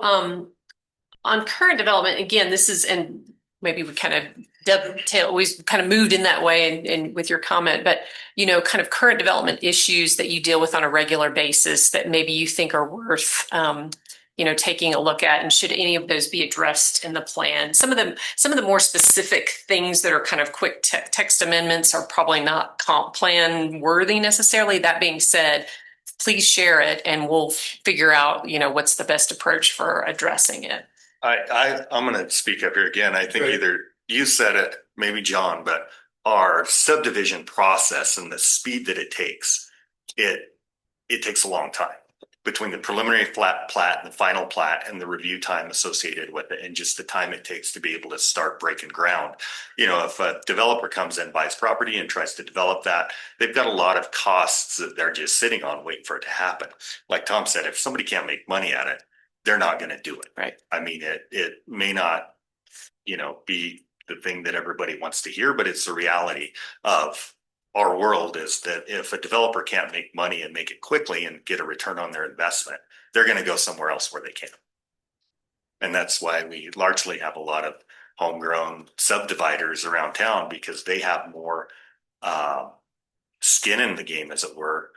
on current development, again, this is, and maybe we kind of dovetail, we kind of moved in that way and with your comment, but, kind of current development issues that you deal with on a regular basis that maybe you think are worth, taking a look at, and should any of those be addressed in the plan? Some of the more specific things that are kind of quick text amendments are probably not comp plan worthy necessarily. That being said, please share it and we'll figure out, what's the best approach for addressing it. I'm going to speak up here again. I think either you said it, maybe John, but our subdivision process and the speed that it takes takes a long time between the preliminary plat and the final plat and the review time associated with it, and just the time it takes to be able to start breaking ground. If a developer comes in, buys property and tries to develop that, they've got a lot of costs that they're just sitting on waiting for it to happen. Like Tom said, if somebody can't make money at it, they're not going to do it. Right. I mean, it may not, be the thing that everybody wants to hear, but it's the reality of our world, is that if a developer can't make money and make it quickly and get a return on their investment, they're going to go somewhere else where they can. And that's why we largely have a lot of homegrown subdividers around town, because they have more skin in the game, as it were,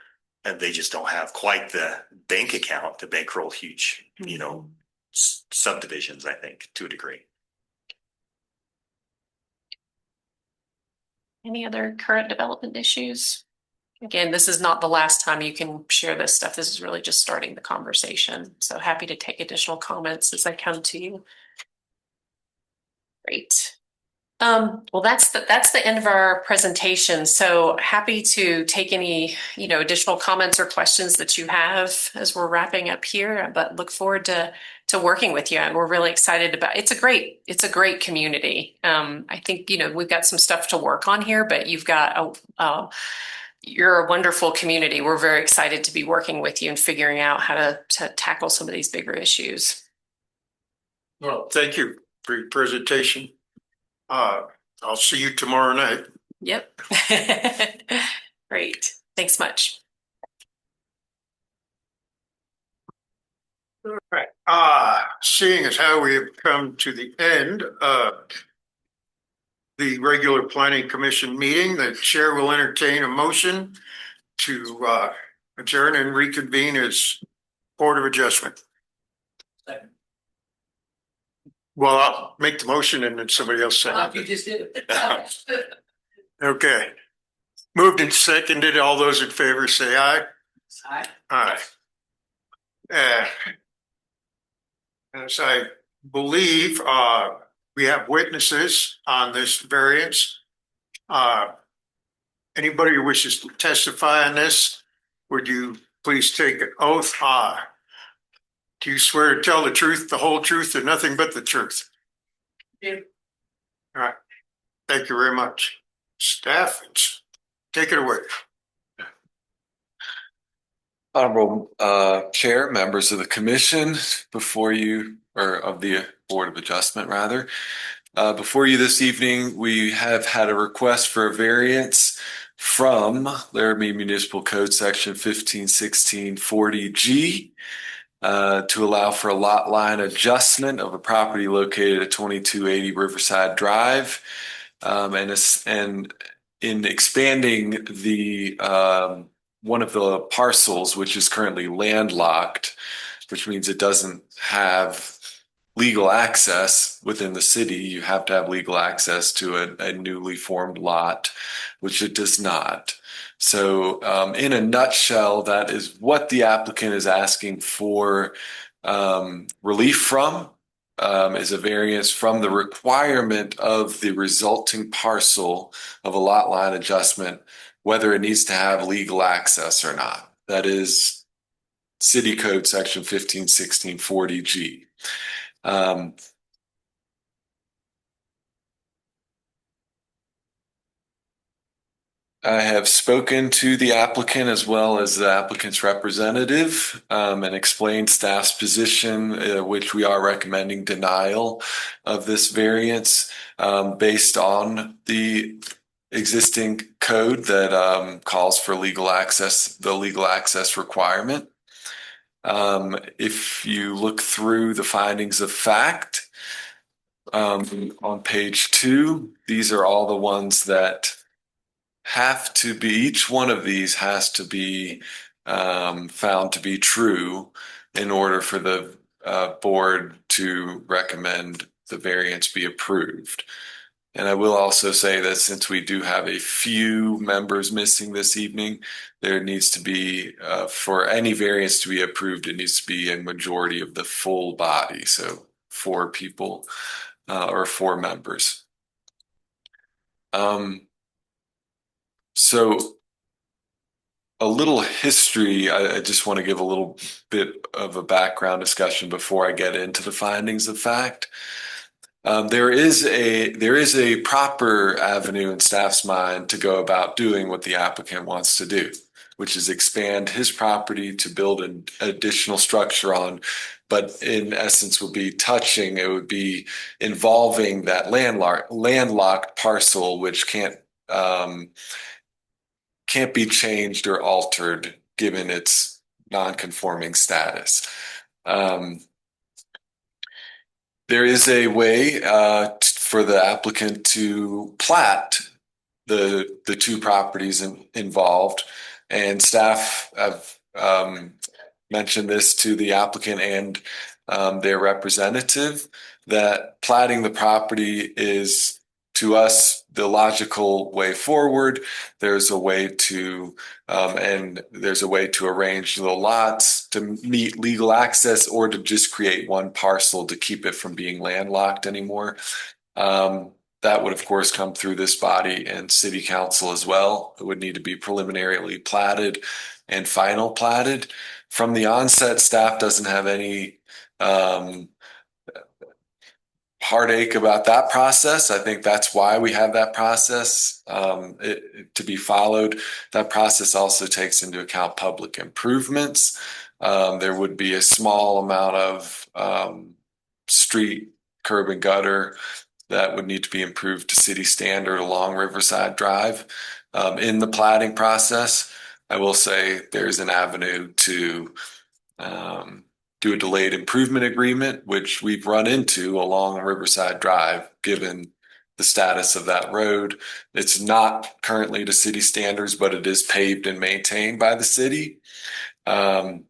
and they just don't have quite the bank account to bankroll huge, subdivisions, I think, to a degree. Any other current development issues? Again, this is not the last time you can share this stuff. This is really just starting the conversation. So happy to take additional comments as they come to you. Great. Well, that's the end of our presentation. So happy to take any, additional comments or questions that you have as we're wrapping up here, but look forward to working with you. And we're really excited about it's a great community. I think, we've got some stuff to work on here, but you're a wonderful community. We're very excited to be working with you and figuring out how to tackle some of these bigger issues. Well, thank you for your presentation. I'll see you tomorrow night. Yep. Great. Thanks much. All right. Seeing as how we have come to the end of the regular planning commission meeting, the chair will entertain a motion to adjourn and reconvene as Board of Adjustment. Second. Well, I'll make the motion and then somebody else second. You just did it. Okay. Moved and seconded. All those in favor say aye. Aye. Aye. As I believe, we have witnesses on this variance. Anybody who wishes to testify on this, would you please take an oath? Do you swear to tell the truth, the whole truth, and nothing but the truth? Yeah. All right. Thank you very much. Staff, take it away. Honorable Chair, members of the commission, before you, or of the Board of Adjustment rather, before you this evening, we have had a request for a variance from Laramie Municipal Code Section 151640G to allow for a lot line adjustment of a property located at 2280 Riverside Drive. And in expanding the one of the parcels, which is currently landlocked, which means it doesn't have legal access within the city. You have to have legal access to a newly formed lot, which it does not. So in a nutshell, that is what the applicant is asking for relief from, is a variance from the requirement of the resulting parcel of a lot line adjustment, whether it needs to have legal access or not. That is City Code Section 151640G. I have spoken to the applicant as well as the applicant's representative and explained staff's position, which we are recommending denial of this variance based on the existing code that calls for legal access, the legal access requirement. If you look through the findings of fact on page 2, these are all the ones that have to be, each one of these has to be found to be true in order for the board to recommend the variance be approved. And I will also say that since we do have a few members missing this evening, there needs to be, for any variance to be approved, it needs to be a majority of the full body. So 4 people or 4 members. So a little history, I just want to give a little bit of a background discussion before I get into the findings of fact. There is a proper avenue in staff's mind to go about doing what the applicant wants to do, which is expand his property to build an additional structure on, but in essence would be it would be involving that landlocked parcel, which can't be changed or altered given its non-conforming status. There is a way for the applicant to plat the 2 properties involved, and staff have mentioned this to the applicant and their representative, that platting the property is to us the logical way forward. There's a way to arrange the lots to meet legal access or to just create one parcel to keep it from being landlocked anymore. That would, of course, come through this body and city council as well. It would need to be preliminarily platted and final platted. From the onset, staff doesn't have any heartache about that process. I think that's why we have that process to be followed. That process also takes into account public improvements. There would be a small amount of street curb and gutter that would need to be improved to city standard along Riverside Drive. In the platting process, I will say there's an avenue to do a delayed improvement agreement, which we've run into along Riverside Drive, given the status of that road. It's not currently to city standards, but it is paved and maintained by the city. But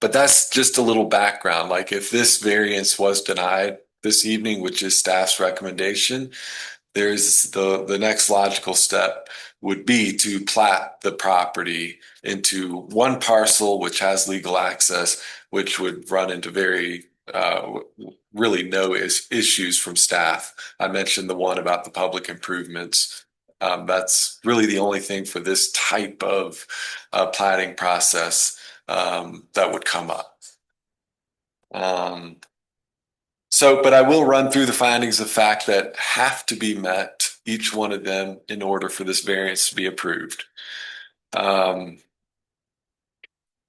that's just a little background. Like if this variance was denied this evening, which is staff's recommendation, there's the next logical step would be to plat the property into one parcel, which has legal access, which would run into really no issues from staff. I mentioned the one about the public improvements. That's really the only thing for this type of platting process that would come up. But I will run through the findings of fact that have to be met, each one of them, in order for this variance to be approved.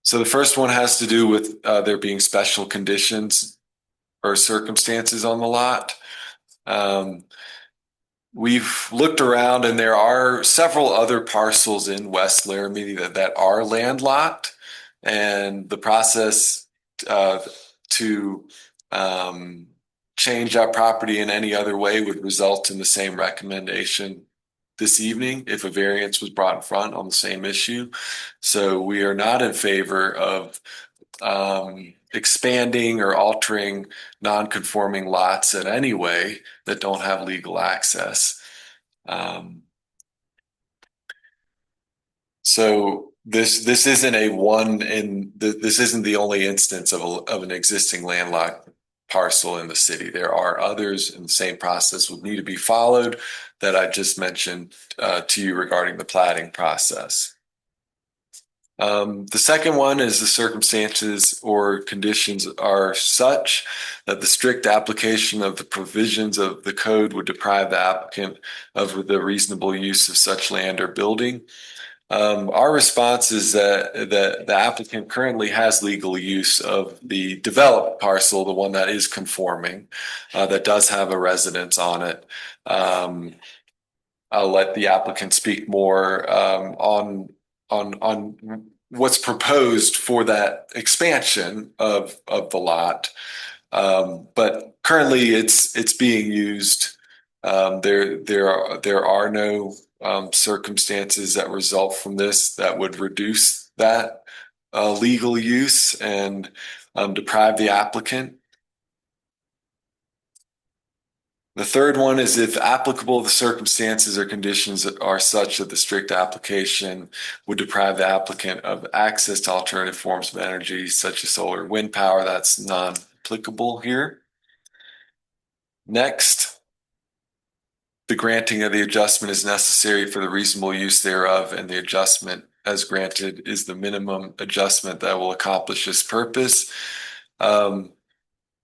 So the first one has to do with there being special conditions or circumstances on the lot. We've looked around and there are several other parcels in West Laramie that are landlocked, and the process to change that property in any other way would result in the same recommendation this evening if a variance was brought in front on the same issue. So we are not in favor of expanding or altering non-conforming lots in any way that don't have legal access. So this isn't this isn't the only instance of an existing landlocked parcel in the city. There are others, and the same process would need to be followed that I just mentioned to you regarding the platting process. The second one is the circumstances or conditions are such that the strict application of the provisions of the code would deprive the applicant of the reasonable use of such land or building. Our response is that the applicant currently has legal use of the developed parcel, the one that is conforming, that does have a residence on it. I'll let the applicant speak more on what's proposed for that expansion of the lot. But currently it's being used. There are no circumstances that result from this that would reduce that legal use and deprive the applicant. The third one is if applicable, the circumstances or conditions are such that the strict application would deprive the applicant of access to alternative forms of energy such as solar and wind power. That's non-applicable here. Next, the granting of the adjustment is necessary for the reasonable use thereof, and the adjustment as granted is the minimum adjustment that will accomplish this purpose.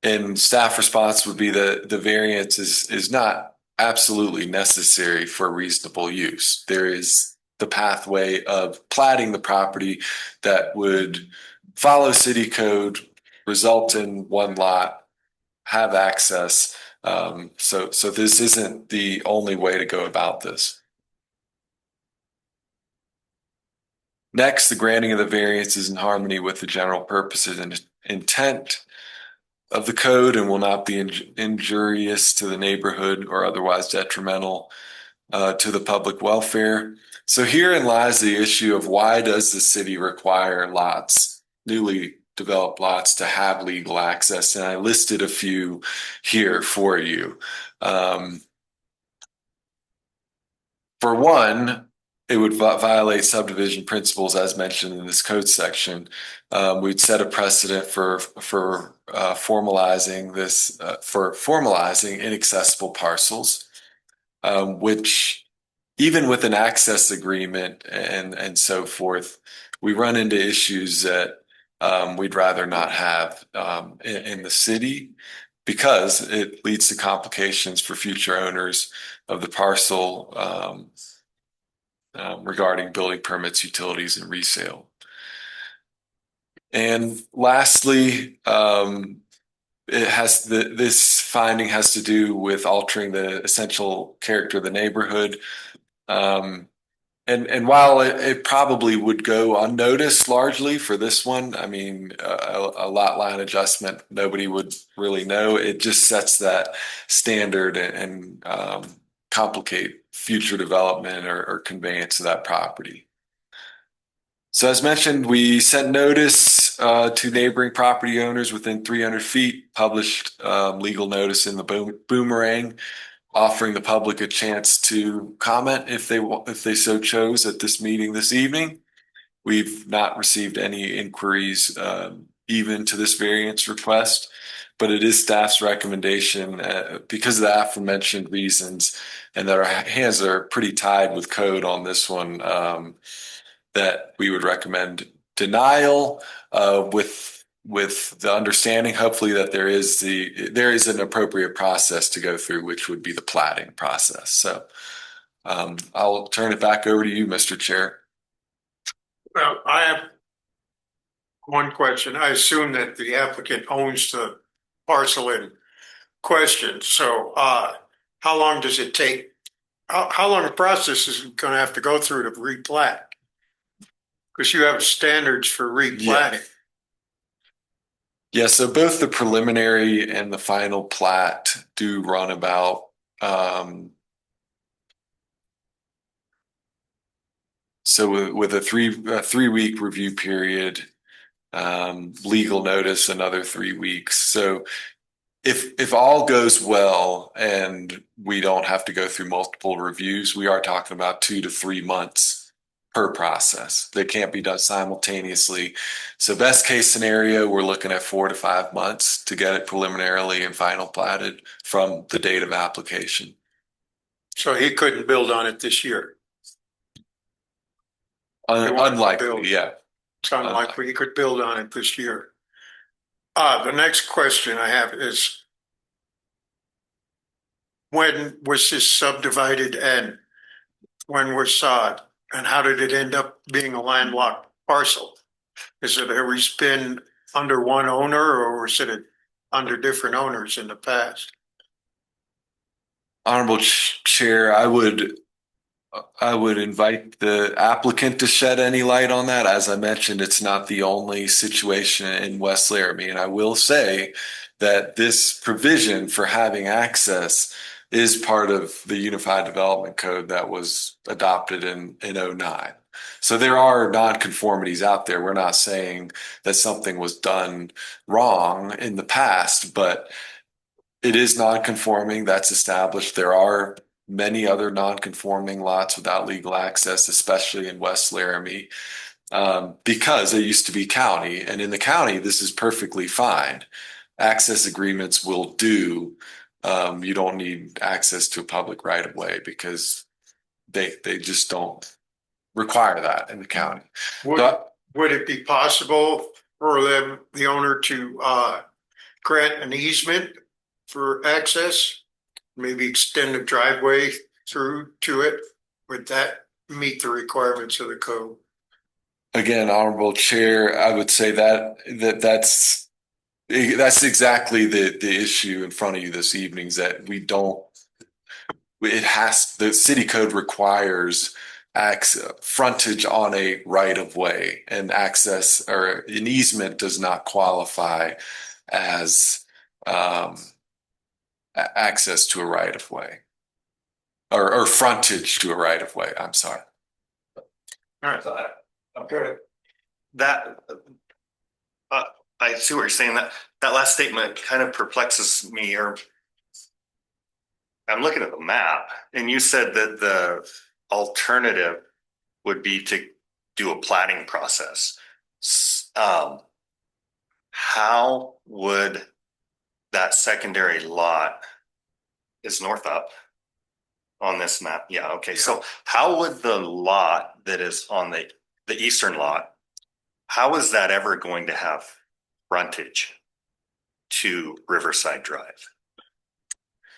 And staff response would be that the variance is not absolutely necessary for reasonable use. There is the pathway of platting the property that would follow city code, result in one lot, have access. So this isn't the only way to go about this. Next, the granting of the variance is in harmony with the general purposes and intent of the code and will not be injurious to the neighborhood or otherwise detrimental to the public welfare. So herein lies the issue of why does the city require lots, newly developed lots, to have legal access? And I listed a few here for you. For one, it would violate subdivision principles as mentioned in this code section. We'd set a precedent for formalizing this for formalizing inaccessible parcels, which even with an access agreement and so forth, we run into issues that we'd rather not have in the city because it leads to complications for future owners of the parcel regarding building permits, utilities, and resale. And lastly, this finding has to do with altering the essential character of the neighborhood. And while it probably would go unnoticed largely for this one, I mean, a lot line adjustment, nobody would really know. It just sets that standard and complicate future development or conveyance of that property. So as mentioned, we sent notice to neighboring property owners within 300 feet, published legal notice in the Boomerang, offering the public a chance to comment if they so chose at this meeting this evening. We've not received any inquiries even to this variance request, but it is staff's recommendation because of the aforementioned reasons and that our hands are pretty tied with code on this one, that we would recommend denial with the understanding, hopefully, that there is an appropriate process to go through, which would be the platting process. So I'll turn it back over to you, Mr. Chair. Well, I have one question. I assume that the applicant owns the parcel in question. So how long does it take? How long a process is it going to have to go through to replat? Because you have standards for replatting. Yeah, so both the preliminary and the final plat do run about so with a 3 week review period, legal notice another 3 weeks. So if all goes well and we don't have to go through multiple reviews, we are talking about 2 to 3 months per process. They can't be done simultaneously. So best case scenario, we're looking at 4 to 5 months to get it preliminarily and final platted from the date of application. So he couldn't build on it this year. Unlikely, yeah. It's unlikely he could build on it this year. The next question I have is, when was this subdivided and when was sod? And how did it end up being a landlocked parcel? Is it always been under one owner or was it under different owners in the past? Honorable Chair, I would invite the applicant to shed any light on that. As I mentioned, it's not the only situation in West Laramie. And I will say that this provision for having access is part of the Unified Development Code that was adopted in 2009. So there are nonconformities out there. We're not saying that something was done wrong in the past, but it is nonconforming. That's established. There are many other non-conforming lots without legal access, especially in West Laramie, because it used to be county. And in the county, this is perfectly fine. Access agreements will do. You don't need access to a public right of way because they just don't require that in the county. Would it be possible for the owner to grant an easement for access? Maybe extend a driveway through to it? Would that meet the requirements of the code? Again, Honorable Chair, I would say that's exactly the issue in front of you this evening, is that the city code requires frontage on a right of way, and access or an easement does not qualify as access to a right of way or frontage to a right of way. I'm sorry. All right. Okay. That I see what you're saying. That last statement kind of perplexes me. Or I'm looking at the map, and you said that alternative would be to do a plating process. How would that secondary lot is north up on this map? Yeah, okay. So how would the lot that is on the eastern lot, how is that ever going to have frontage to Riverside Drive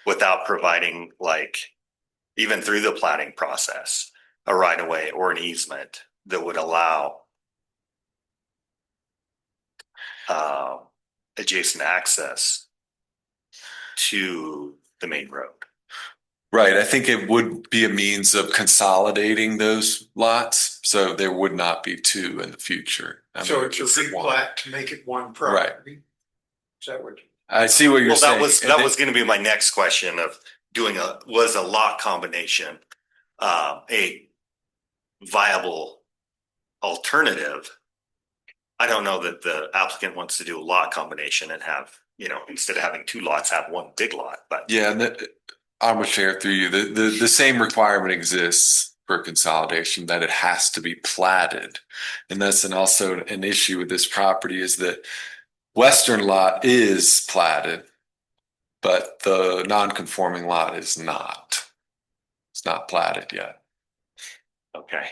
without providing, like, even through the plating process, a right of way or an easement that would allow adjacent access to the main road? Right. I think it would be a means of consolidating those lots, so there would not be two in the future. I So mean, it's a just one. replat to make it one property. Is that what? I see what you're Well, saying. that was going to be my next question of was a lot combination a viable alternative? I don't know that the applicant wants to do a lot combination and have, instead of having two lots, have one big lot, but. Yeah, and I'm gonna share through you. The same requirement exists for consolidation, that it has to be platted. And that's also an issue with this property, is that western lot is platted, but the non-conforming lot is not. It's not platted yet. Okay.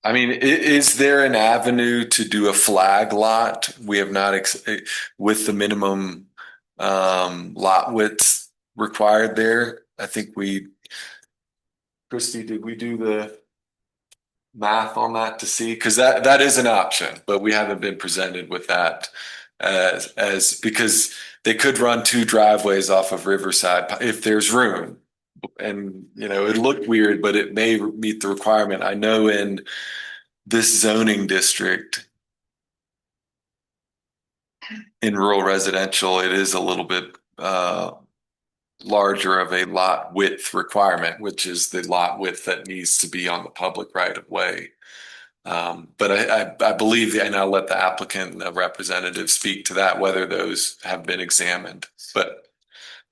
I mean, is there an avenue to do a flag lot? We have not, with the minimum lot width required there. I think Christy, did we do the math on that to see? Because that is an option, but we haven't been presented with that because they could run two driveways off of Riverside if there's room. And, it looked weird, but it may meet the requirement. I know in this zoning district in rural residential, it is a little bit larger of a lot width requirement, which is the lot width that needs to be on the public right of way. But I believe, and I'll let the applicant and the representative speak to that, whether those have been examined. But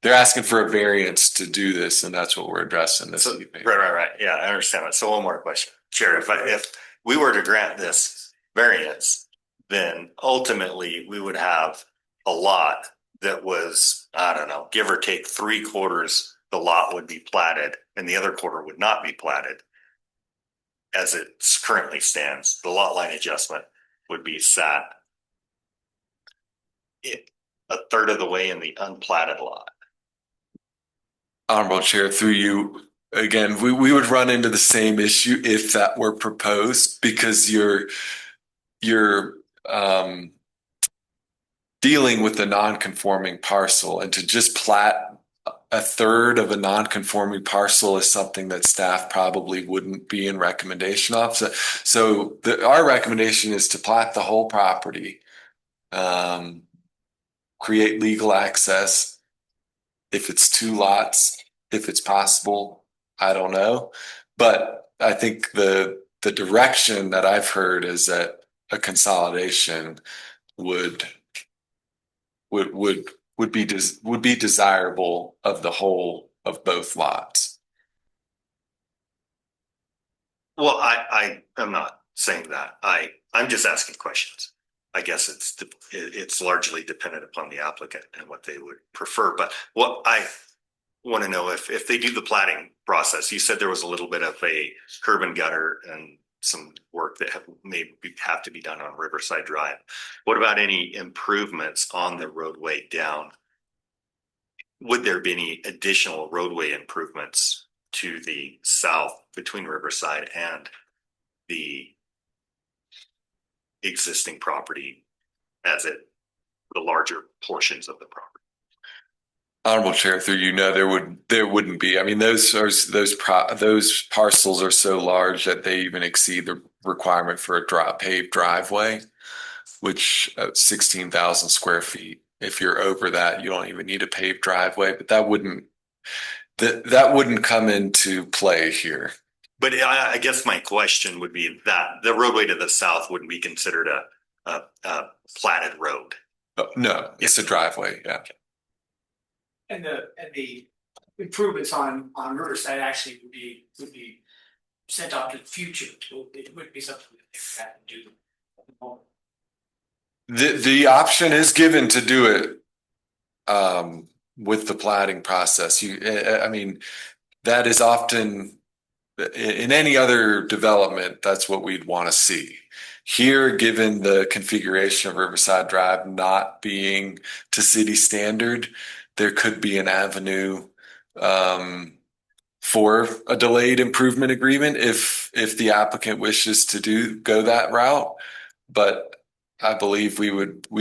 they're asking for a variance to do this, and that's what we're addressing this evening. Right. Yeah, I understand that. So one more question. Chair, if we were to grant this variance, then ultimately we would have a lot that was, I don't know, give or take 3/4, the lot would be platted and the other quarter would not be platted. As it currently stands, the lot line adjustment would be sat a third of the way in the unplatted lot. Honorable Chair, through you, again, we would run into the same issue if that were proposed, because you're dealing with a non-conforming parcel, and to just plat a third of a non-conforming parcel is something that staff probably wouldn't be in recommendation of. So our recommendation is to plat the whole property, create legal access. If it's two lots, if it's possible, I don't know. But I think the direction that I've heard is that a consolidation would be desirable of the whole of both lots. Well, I am not saying that. I'm just asking questions. I guess it's largely dependent upon the applicant and what they would prefer. But what I want to know, if they do the platting process, you said there was a little bit of a curb and gutter and some work that may have to be done on Riverside Drive. What about any improvements on the roadway down? Would there be any additional roadway improvements to the south between Riverside and the existing property as the larger portions of the property? Honorable Chair, through you, no, there wouldn't be. I mean, those parcels are so large that they even exceed the requirement for a paved driveway, which 16,000 square feet. If you're over that, you don't even need a paved driveway. But that wouldn't come into play here. But I guess my question would be that the roadway to the south wouldn't be considered a platted road. No, it's a driveway. Yeah. And the improvements on Riverside actually would be sent off to the future. It would be something that they have to do at the moment. The option is given to do it with the plating process. I mean, that is often in any other development, that's what we'd want to see. Here, given the configuration of Riverside Drive not being to city standard, there could be an avenue for a delayed improvement agreement if the applicant wishes to go that route. But I believe we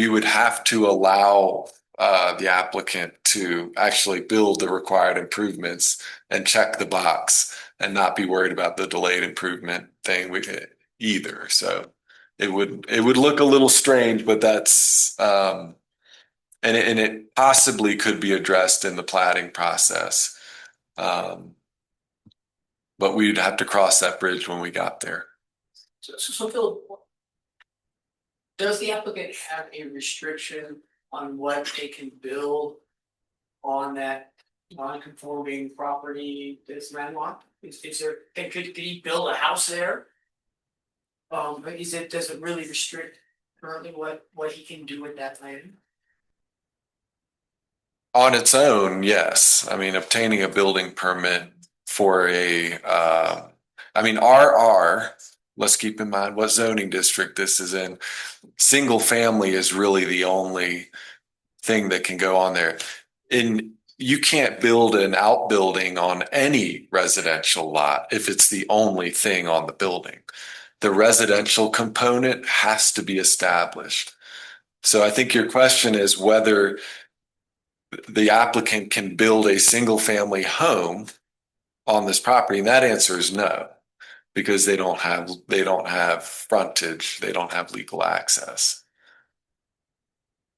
would have to allow the applicant to actually build the required improvements and check the box and not be worried about the delayed improvement thing either. So it would look a little strange, but that's and it possibly could be addressed in the plating process. But we'd have to cross that bridge when we got there. So Phil, does the applicant have a restriction on what they can build on that non-conforming property that's landlocked? Is there, could he build a house there? Does it really restrict currently what he can do with that land? On its own, yes. I mean, obtaining a building permit for I mean, RR, let's keep in mind what zoning district this is in. Single family is really the only thing that can go on there. You can't build an outbuilding on any residential lot if it's the only thing on the building. The residential component has to be established. So I think your question is whether the applicant can build a single family home on this property, and that answer is no, because they don't have frontage, they don't have legal access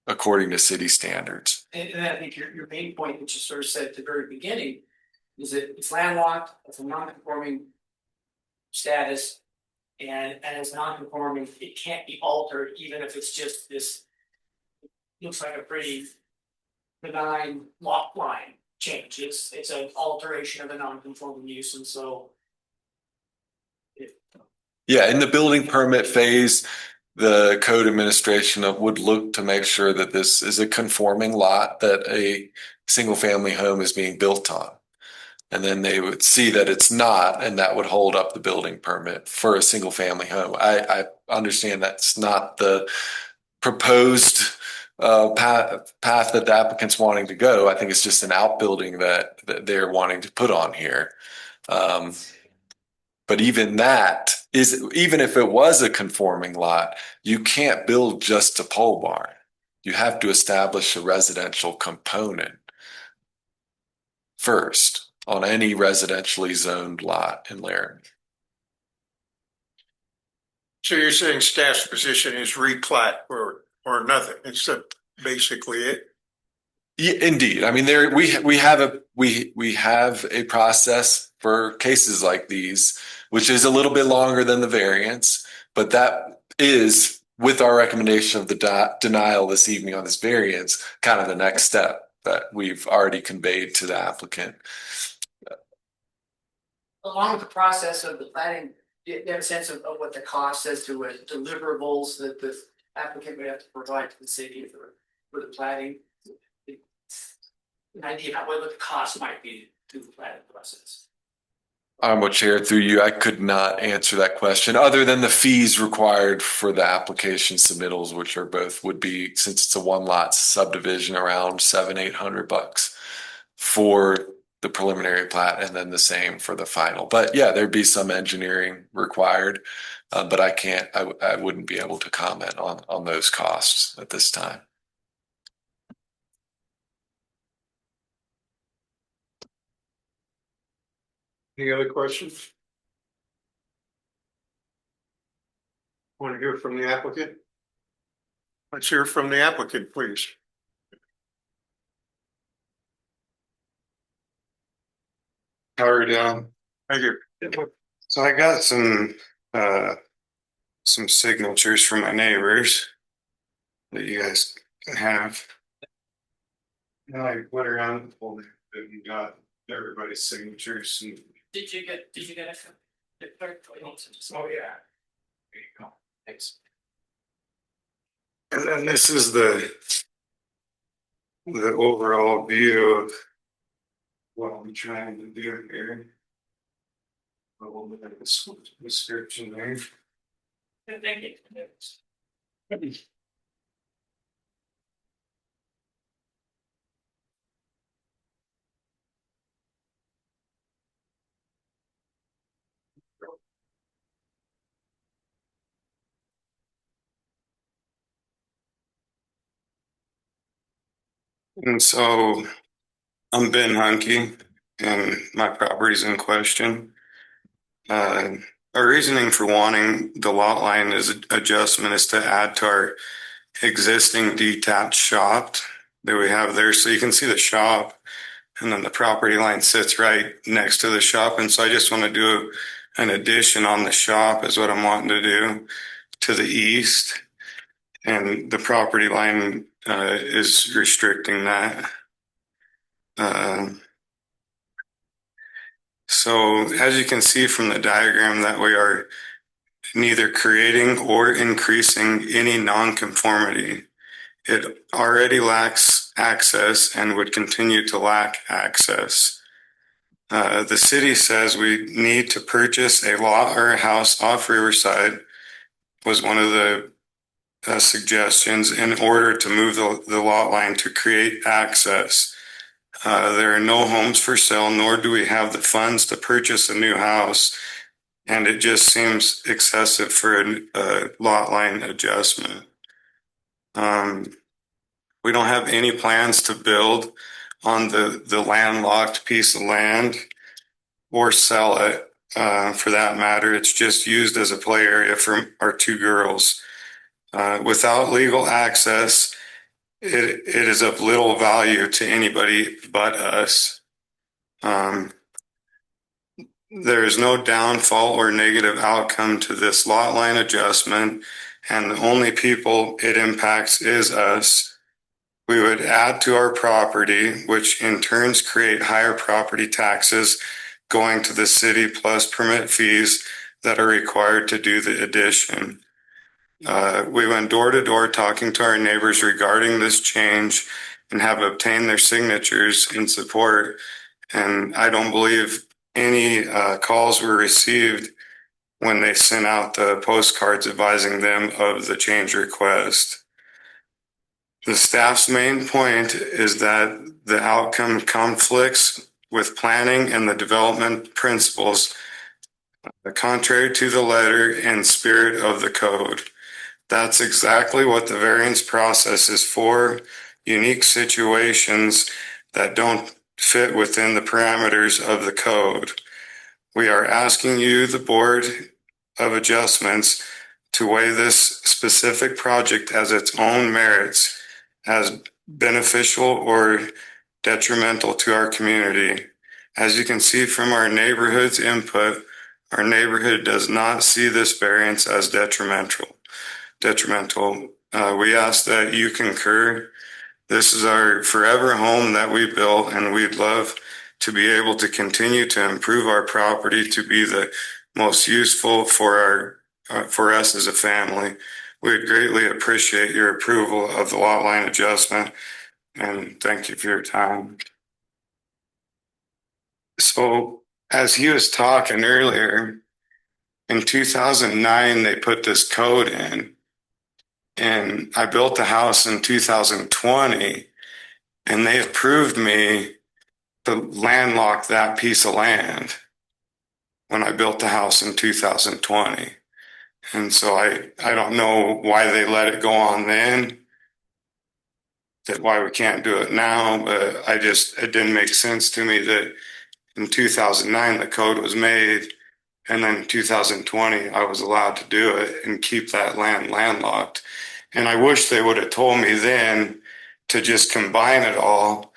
according to city standards. And I think your main point, which you sort of said at the very beginning, is that it's landlocked, it's a non-conforming status, and as non-conforming, it can't be altered, even if it's just this. Looks like a pretty benign lot line change. It's an alteration of a non-conforming use, and so. Yeah, in the building permit phase, the code administration would look to make sure that this is a conforming lot that a single family home is being built on. And then they would see that it's not, and that would hold up the building permit for a single family home. I understand that's not the proposed path that the applicant's wanting to go. I think it's just an outbuilding that they're wanting to put on here. But even if it was a conforming lot, you can't build just a pole barn. You have to establish a residential component first on any residentially zoned lot in Laramie. So you're saying staff's position is replat or nothing? It's basically it? Yeah, indeed. I mean, we have a process for cases like these, which is a little bit longer than the variance, but that is, with our recommendation of the denial this evening on this variance, kind of the next step that we've already conveyed to the applicant. Along with the process of the planning, do you have a sense of what the cost as to deliverables that the applicant would have to provide to the city for the planning? An idea about what the cost might be to the planning process. Honorable Chair, through you, I could not answer that question other than the fees required for the application submittals, which would be, since it's a one lot subdivision, around $700-800 for the preliminary plat, and then the same for the final. But yeah, there'd be some engineering required, but I wouldn't be able to comment on those costs at this time. Any other questions? Want to hear from the applicant? Let's hear from the applicant, please. How are you doing? Thank you. So I got some signatures from my neighbors that you guys can have. And I went around and pulled it and got everybody's signatures and. Did you get the clerk? Oh, yeah. There you go. Thanks. And then this is the overall view of what I'm trying to do here. A little bit of this description there. Thank you. And so I'm Ben Hunky and my property's in question. Our reasoning for wanting the lot line is adjustment is to add to our existing detached shop that we have there. So you can see the shop and then the property line sits right next to the shop. And so I just want to do an addition on the shop is what I'm wanting to do to the east. And the property line is restricting that. So as you can see from the diagram that we are neither creating or increasing any nonconformity. It already lacks access and would continue to lack access. The city says we need to purchase a lot or a house off Riverside was one of the suggestions in order to move the lot line to create access. There are no homes for sale, nor do we have the funds to purchase a new house. And it just seems excessive for a lot line adjustment. We don't have any plans to build on the landlocked piece of land or sell it. For that matter, it's just used as a play area for our two girls. Without legal access, it is of little value to anybody but us. There is no downfall or negative outcome to this lot line adjustment, and the only people it impacts is us. We would add to our property, which in turns create higher property taxes going to the city plus permit fees that are required to do the addition. We went door to door talking to our neighbors regarding this change and have obtained their signatures in support. And I don't believe any calls were received when they sent out the postcards advising them of the change request. The staff's main point is that the outcome conflicts with planning and the development principles, contrary to the letter and spirit of the code. That's exactly what the variance process is for, unique situations that don't fit within the parameters of the code. We are asking you, the Board of Adjustments, to weigh this specific project as its own merits as beneficial or detrimental to our community. As you can see from our neighborhood's input, our neighborhood does not see this variance as detrimental. We ask that you concur. This is our forever home that we built, and we'd love to be able to continue to improve our property to be the most useful for us as a family. We'd greatly appreciate your approval of the lot line adjustment, and thank you for your time. So, as he was talking earlier, in 2009, they put this code in, and I built a house in 2020, and they approved me to landlock that piece of land when I built the house in 2020. And so I don't know why they let it go on then, that why we can't do it now, but it didn't make sense to me that in 2009 the code was made, and then in 2020 I was allowed to do it and keep that land landlocked. And I wish they would have told me then to just combine it all,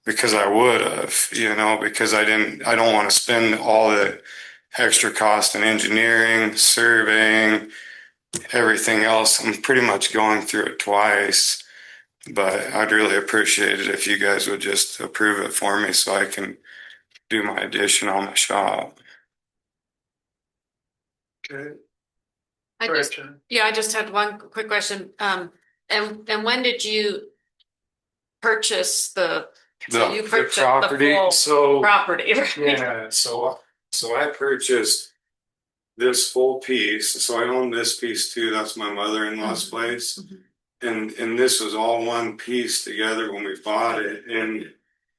because I would have, because I don't want to spend all the extra cost in engineering, surveying, everything else. I'm pretty much going through it twice. But I'd really appreciate it if you guys would just approve it for me so I can do my addition on my shop. Okay. I Go ahead, just, Jen. yeah, I just had one quick question. And when did you purchase so you purchased the full so property, right? yeah, so I purchased this full piece. So I own this piece too. That's my mother-in-law's place. And this was all one piece together when we bought it. And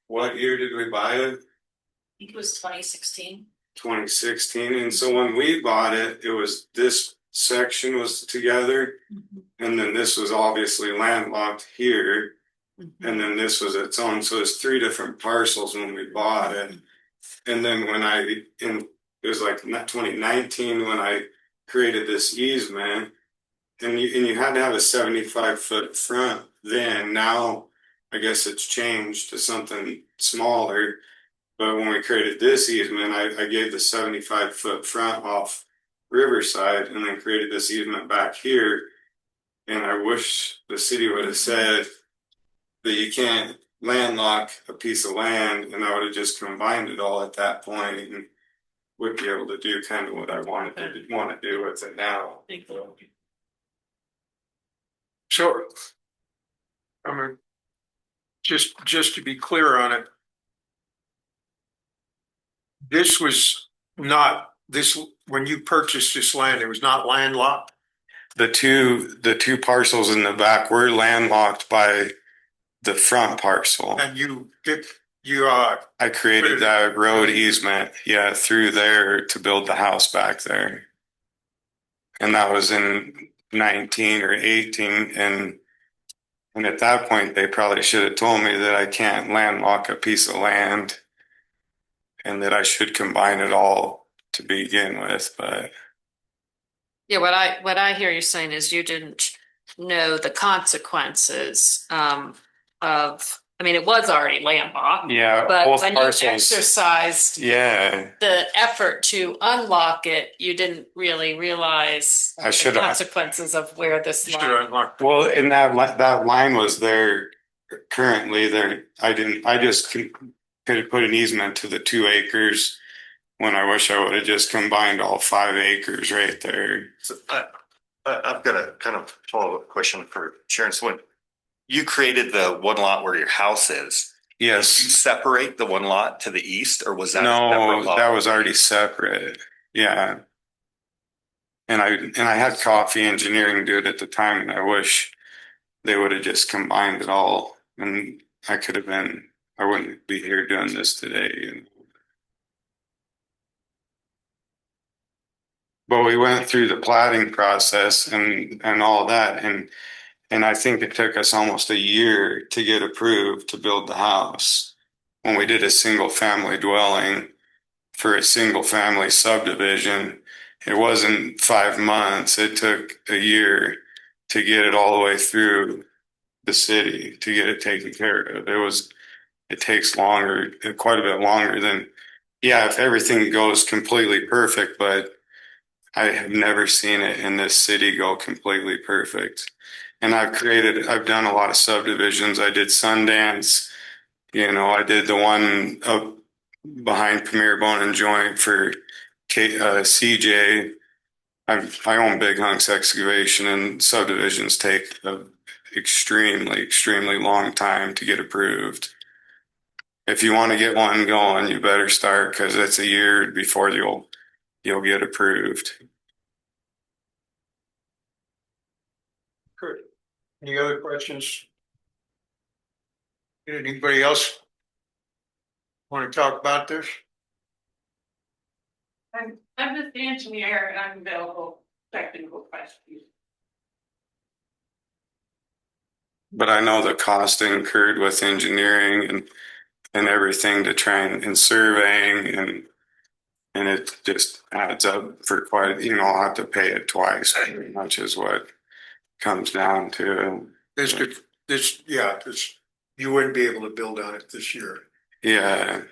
what year did we buy it? I think it was 2016. 2016. And so when we bought it, it was this section was together. And then this was obviously landlocked here. And then this was its own. So it's three different parcels when we bought it. And then it was like 2019 when I created this easement, and you had to have a 75-foot front then. Now, I guess it's changed to something smaller. But when we created this easement, I gave the 75-foot front off Riverside and then created this easement back here. And I wish the city would have said that you can't landlock a piece of land, and I would have just combined it all at that point and would be able to do kind of what I want to do with it now. So, I mean, just to be clear on it, this was not this when you purchased this land, it was not landlocked. The two parcels in the back were landlocked by the front parcel. And I created that road easement, yeah, through there to build the house back there. And that was in 19 or 18. And at that point, they probably should have told me that I can't landlock a piece of land and that I should combine it all to begin with. But Yeah, what I hear you saying is you didn't know the consequences of, I mean, it was already landlocked. yeah, But both when parcels. you exercised Yeah, the effort to unlock it, you didn't really realize I the should have. consequences of where this should line. have unlocked. Well, and that line was there currently there. I just could have put an easement to the 2 acres when I wish I would have just combined all 5 acres right there. So I've got a kind of follow-up question for Sharon. So when you created the one lot where your house is, did you Yes. separate the one lot to the east, or was that a separate No, lot? that was already separate. Yeah. And I had Coffee Engineering do it at the time, and I wish they would have just combined it all. And I wouldn't be here doing this today. But we went through the plating process and all that, and I think it took us almost a year to get approved to build the house. When we did a single family dwelling for a single family subdivision, it wasn't 5 months. It took a year to get it all the way through the city to get it taken care of. It takes longer, quite a bit longer than, yeah, if everything goes completely perfect, but I have never seen it in this city go completely perfect. And I've done a lot of subdivisions. I did Sundance, I did the one up behind Premier Bone and Joint for CJ. I own Big Hunks Excavation, and subdivisions take an extremely long time to get approved. If you want to get one going, you better start because it's a year before you'll get approved. Good. Any other questions? Anybody else want to talk about this? I'm just the engineer and I'm available for technical questions. But I know the cost incurred with engineering and everything to try and surveying and it just adds up for quite, I'll have to pay it twice, pretty much is what comes down to. This you wouldn't be able to build on it this year. Yeah.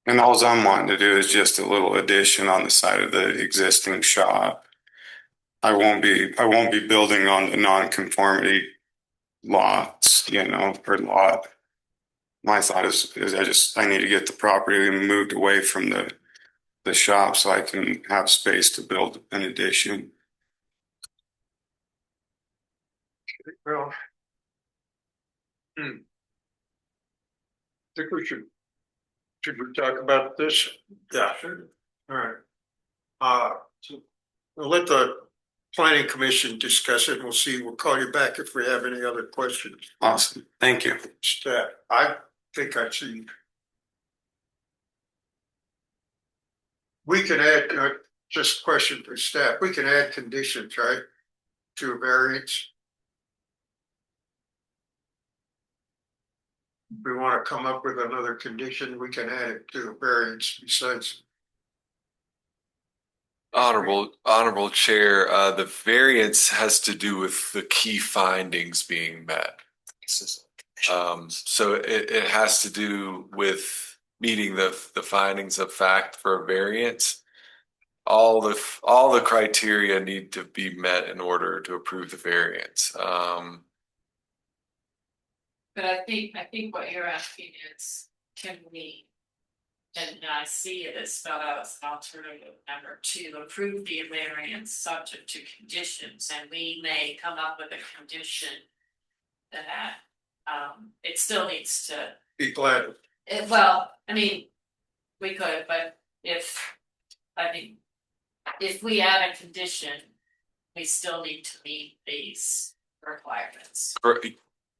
And all I'm wanting to do is just a little addition on the side of the existing shop. I won't be building on the non-conformity lots, or lot. My thought is I need to get the property moved away from the shop so I can have space to build an addition. Well. Think we should we talk about this? Yeah, sure. All right. So we'll let the planning commission discuss it. We'll see. We'll call you back if we have any other questions. Awesome. Thank you. Staff, I think I see. We can add, just a question for staff, we can add conditions, right? To a variance. If we want to come up with another condition, we can add it to a variance besides. Honorable Chair, the variance has to do with the key findings being met. So it has to do with meeting the findings of fact for a variance. All the criteria need to be met in order to approve the variance. But I think what you're asking is, can we, and I see it as spelled out as an alternative number 2, approve the variance subject to conditions, and we may come up with a condition that it still needs to. Be glad. Well, I mean, we could, but if we add a condition, we still need to meet these requirements.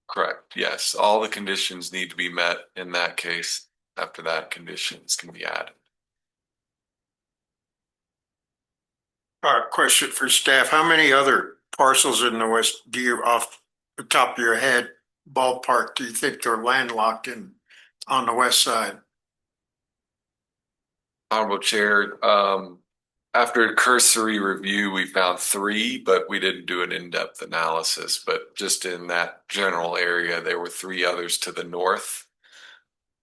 Correct. Yes, all the conditions need to be met in that case. After that, conditions can be added. Question for staff. How many other parcels in the west do you, off the top of your head, ballpark, do you think they're landlocked in on the west side? Honorable Chair, after a cursory review, we found 3, but we didn't do an in-depth analysis. But just in that general area, there were 3 others to the north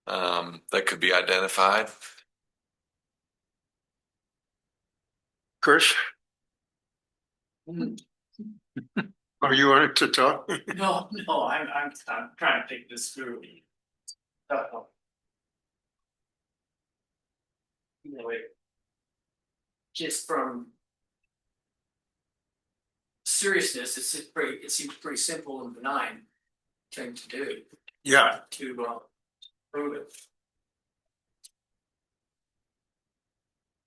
that could be identified. Chris? Are you on it to talk? No, I'm trying to think this through. Just from seriousness, it seems pretty simple and benign thing to do. Yeah. To prove it.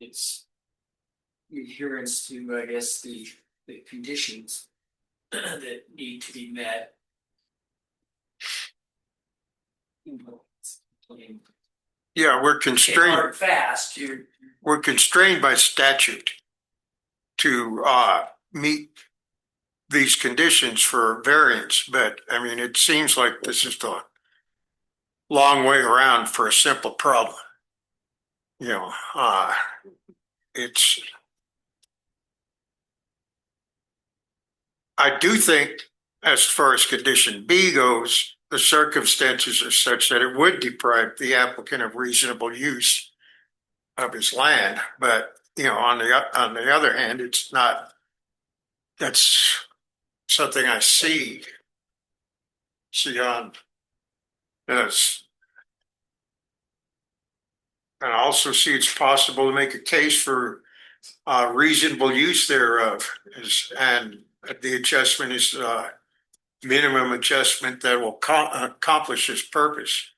It's adherence to, I guess, the conditions that need to be met. Yeah, we're constrained. Hard fast, We're constrained by statute to meet these conditions for variance, but I mean, it seems like this is the long way around for a simple problem. I do think as far as condition B goes, the circumstances are such that it would deprive the applicant of reasonable use of his land, but on the other hand, it's not. That's something I see on this, and I also see it's possible to make a case for reasonable use thereof, and the adjustment is minimum adjustment that will accomplish its purpose.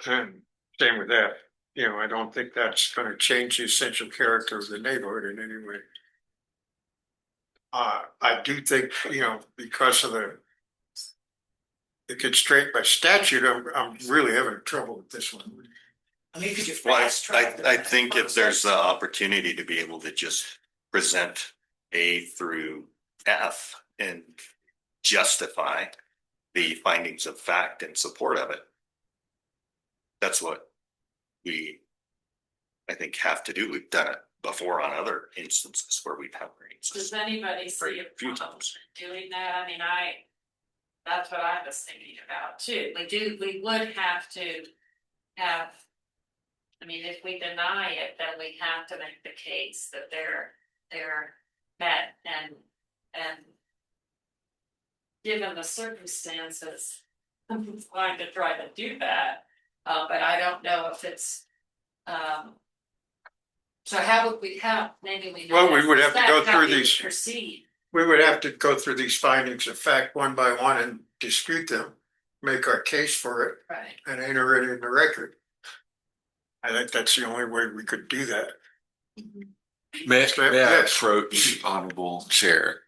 And same with that. I don't think that's going to change the essential character of the neighborhood in any way. I do think, because of the constraint by statute, I'm really having trouble with this one. I mean, could you Well, fast track? I think if there's an opportunity to be able to just present A through F and justify the findings of fact in support of it. That's what I think have to do. We've done it before on other instances where we've had variances. Does anybody see a Few problem times. doing that? I mean, that's what I was thinking about too. We would have to have mean, if we deny it, then we have to make the case that they're met and given the circumstances, I'm going to try to do that, but I don't know if it's, so how would we have, maybe we. Well, we would have to go How through we these. Proceed. We would have to go through these findings of fact one by one and dispute them, make our case for it Right. and enter it in the record. I think that's the only way we could do that. May I Yes. approach honorable chair?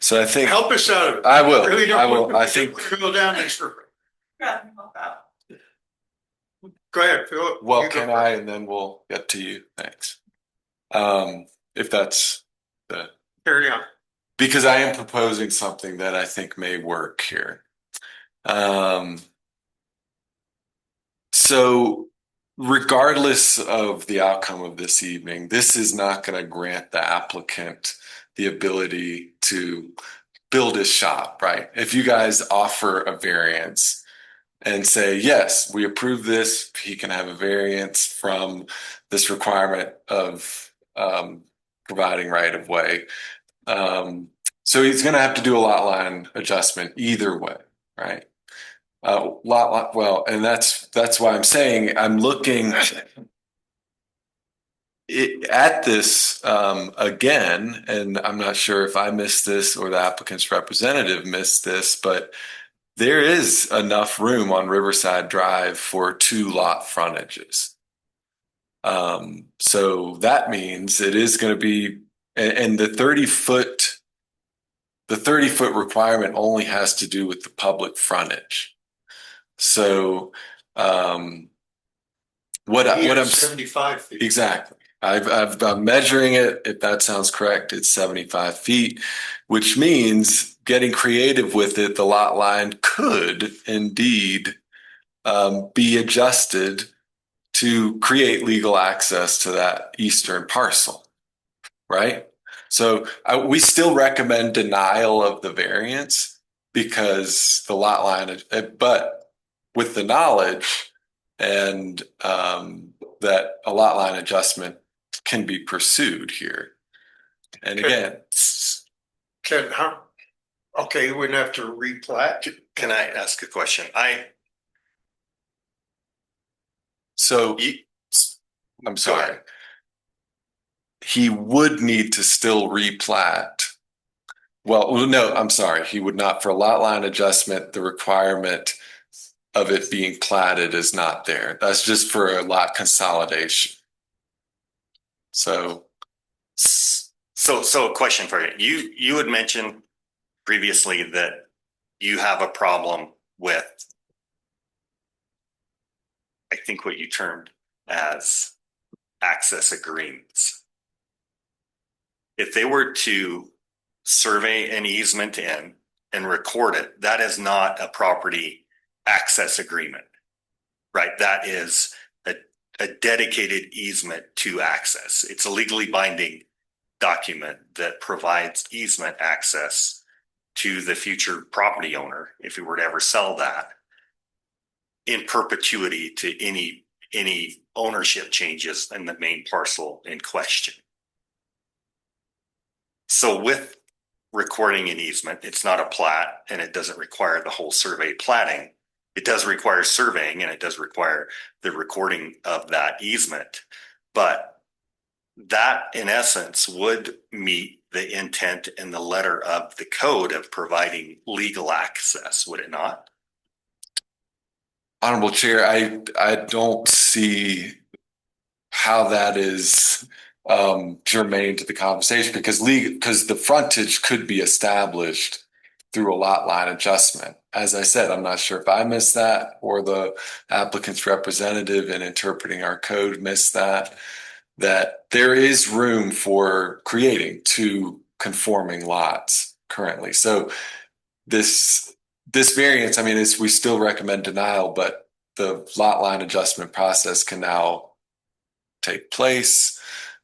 So I think Help us out. I will. Really don't I will. want- I think. Go down this road. Go ahead, Philip. Well, You go can first. I, and then we'll get to you. Thanks. If that's the, Carry on. because I am proposing something that I think may work here. So regardless of the outcome of this evening, this is not going to grant the applicant the ability to build his shop, right? If you guys offer a variance and say, yes, we approve this, he can have a variance from this requirement of providing right of way. So he's going to have to do a lot line adjustment either way, right? Well, and that's why I'm saying I'm looking at this again, and I'm not sure if I missed this or the applicant's representative missed this, but there is enough room on Riverside Drive for 2 lot frontages. So that means it is going to be, and the 30-foot requirement only has to do with the public frontage. So what I'm 75 feet. exactly. I'm measuring it. If that sounds correct, it's 75 feet, which means getting creative with it, the lot line could indeed be adjusted to create legal access to that eastern parcel, right? So we still recommend denial of the variance because the lot line, but with the knowledge and that a lot line adjustment can be pursued here. And again, Okay, you wouldn't have to replat. Can I ask a question? so I'm sorry. He would need to still replat. Well, no, I'm sorry. He would not, for a lot line adjustment, the requirement of it being platted is not there. That's just for a lot consolidation. So a question for you. You had mentioned previously that you have a problem with, I think what you termed as access agreements. If they were to survey an easement in and record it, that is not a property access agreement, right? That is a dedicated easement to access. It's a legally binding document that provides easement access to the future property owner, if he were to ever sell that, in perpetuity to any ownership changes in the main parcel in question. So with recording an easement, it's not a plat and it doesn't require the whole survey platting. It does require surveying and it does require the recording of that easement. But that in essence would meet the intent in the letter of the code of providing legal access, would it not? Honorable Chair, I don't see how that is germane to the conversation because the frontage could be established through a lot line adjustment. As I said, I'm not sure if I missed that or the applicant's representative in interpreting our code missed that there is room for creating 2 conforming lots currently. So this variance, I mean, we still recommend denial, but the lot line adjustment process can now take place.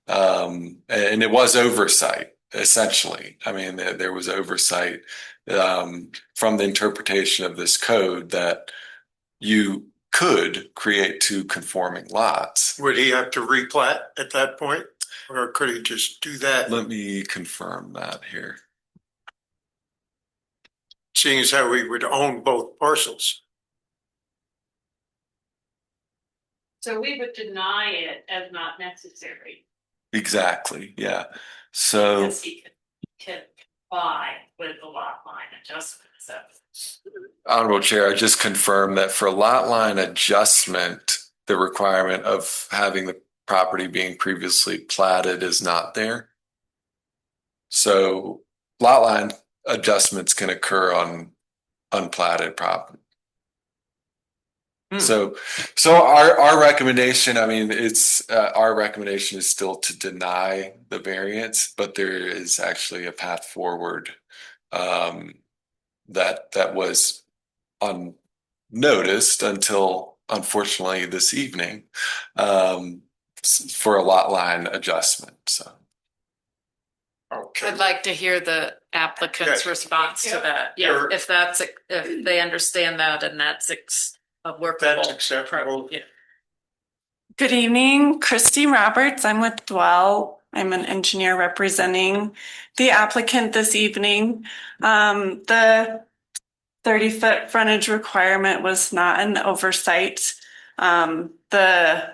And it was oversight, essentially. I mean, there was oversight from the interpretation of this code that you could create two conforming lots. Would he have to replat at that point? Or could he just do that, Let me confirm that here. seeing as how we would own both parcels? So we would deny it as not necessary. Exactly, yeah. So, Because he could comply with the lot line adjustment, so. Honorable Chair, I just confirm that for lot line adjustment, the requirement of having the property being previously platted is not there. So lot line adjustments can occur on unplatted property. So our recommendation, I mean, it's our recommendation is still to deny the variance, but there is actually a path forward that was unnoticed until unfortunately this evening for a lot line adjustment. So Okay. I'd like to hear the applicant's Yes. response to that. Yeah, Sure. if they understand that and that's a workable. That's acceptable. Yeah. Good evening, Christy Roberts. I'm with Dwell. I'm an engineer representing the applicant this evening. The 30-foot frontage requirement was not an oversight. The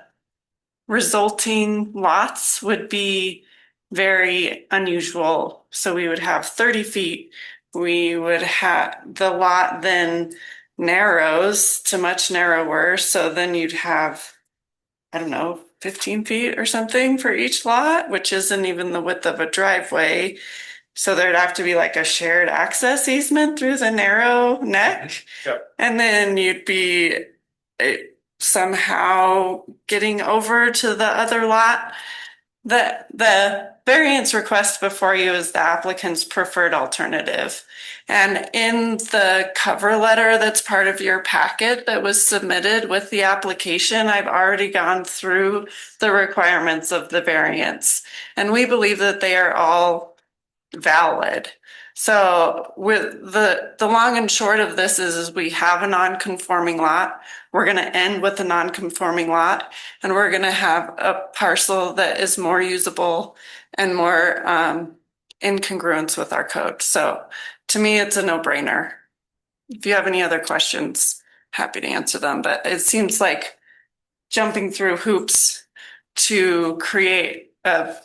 resulting lots would be very unusual. So we would have 30 feet. We would have the lot then narrows to much narrower. So then you'd have, I don't know, 15 feet or something for each lot, which isn't even the width of a driveway. So there'd have to be like a shared access easement through the narrow neck. Yep. And then you'd be somehow getting over to the other lot. The variance request before you is the applicant's preferred alternative. And in the cover letter that's part of your packet that was submitted with the application, I've already gone through the requirements of the variance. And we believe that they are all valid. So with the long and short of this is we have a non-conforming lot. We're going to end with a non-conforming lot, and we're going to have a parcel that is more usable and more in congruence with our code. So to me, it's a no-brainer. If you have any other questions, happy to answer them. But it seems like jumping through hoops to create a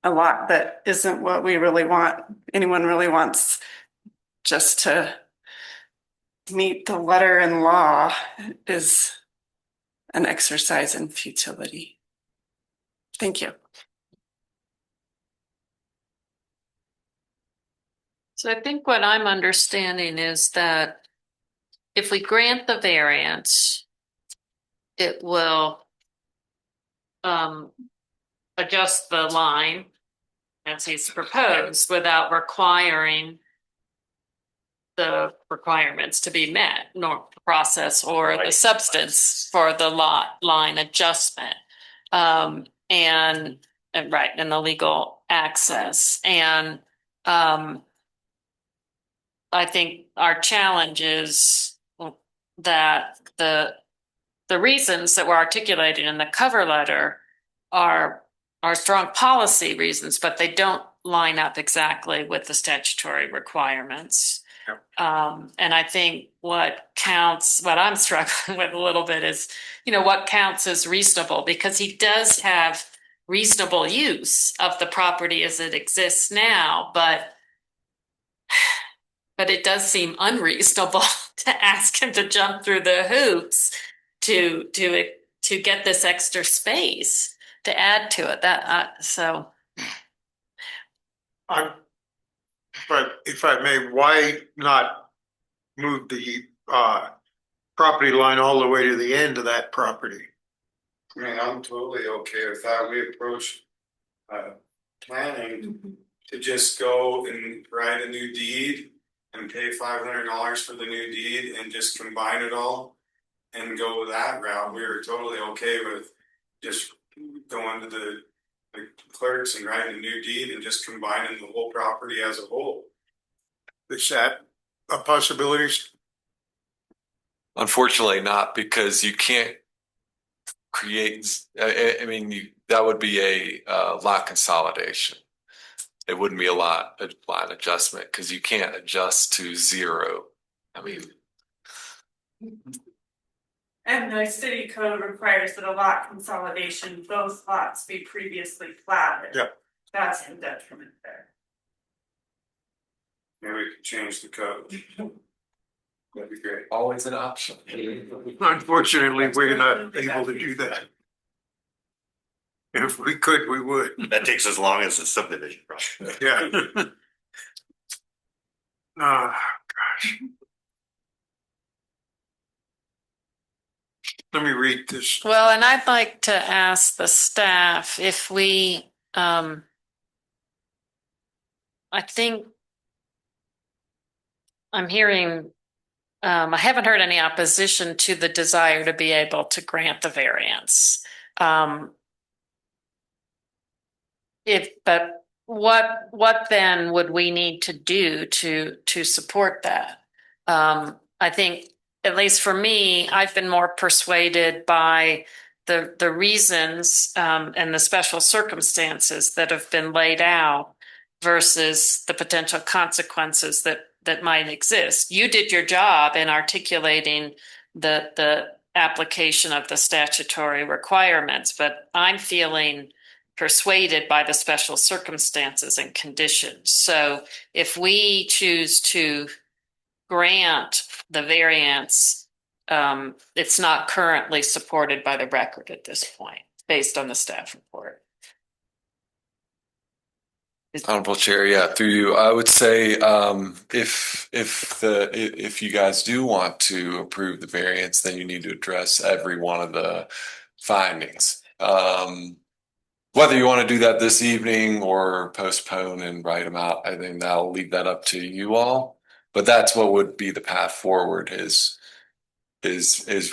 lot that isn't what we really want. Anyone really wants just to meet the letter and law is an exercise in futility. Thank you. So I think what I'm understanding is that if we grant the variance, it will adjust the line as he's proposed without requiring the requirements to be met, nor process or the substance for the lot line adjustment. And right, and the legal access. And I think our challenge is that the reasons that were articulated in the cover letter are strong policy reasons, but they don't line up exactly with the statutory requirements. And I think what I'm struggling with a little bit is, what counts as reasonable, because he does have reasonable use of the property as it exists now, but it does seem unreasonable to ask him to jump through the hoops to get this extra space to add to it. But if I may, why not move the property line all the way to the end of that property? I mean, I'm totally okay with that. We approach planning to just go and write a new deed and pay $500 for the new deed and just combine it all and go that route. We were totally okay with just going to the clerks and writing a new deed and just combining the whole property as a whole. Is that a possibility? Unfortunately not, because you can't create, I mean, that would be a lot consolidation. It wouldn't be a line adjustment because you can't adjust to zero. I mean, And the city code requires that a lot consolidation, both lots be previously platted. Yeah. That's the detriment there. Maybe we could change the code. That'd be great. always an option. Unfortunately, we're not able to do that. If we could, we would. That takes as long as the subdivision process. Yeah. Gosh. Let me read this. Well, and I'd like to ask the staff if we, I think I'm hearing, I haven't heard any opposition to the desire to be able to grant the variance. But what then would we need to do to support that? I think, at least for me, I've been more persuaded by the reasons and the special circumstances that have been laid out versus the potential consequences that might exist. You did your job in articulating the application of the statutory requirements, but I'm feeling persuaded by the special circumstances and conditions. So if we choose to grant the variance, it's not currently supported by the record at this point, based on the staff report. Honorable Chair, yeah, through you, I would say if you guys do want to approve the variance, then you need to address every one of the findings. Whether you want to do that this evening or postpone and write them out, I think I'll leave that up to you all. But that's what would be the path forward is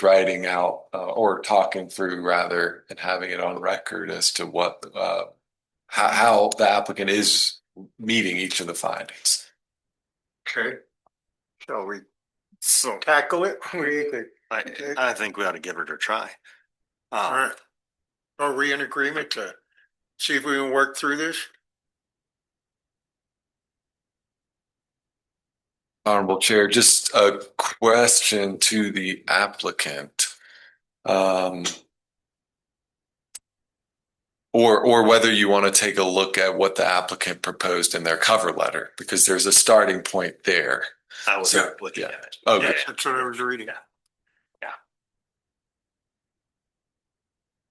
writing out or talking through rather and having it on record as to what how the applicant is meeting each of the findings. Okay. Shall we tackle it? What do you think? I think we ought to give it a try. All right. Are we in agreement to see if we can work through this? Honorable Chair, just a question to the applicant. Or whether you want to take a look at what the applicant proposed in their cover letter, because there's a starting point there. I was So, looking yeah. at it. Okay. Yeah. That's what I was reading. Yeah.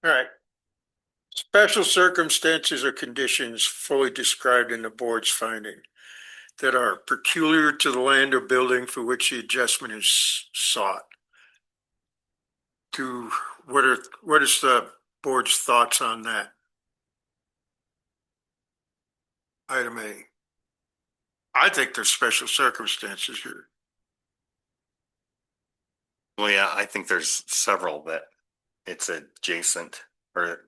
All right. Special circumstances or conditions fully described in the board's finding that are peculiar to the land or building for which the adjustment is sought. What is the board's thoughts on that? Item A. I think there's special circumstances here. Well, yeah, I think there's several that it's adjacent, or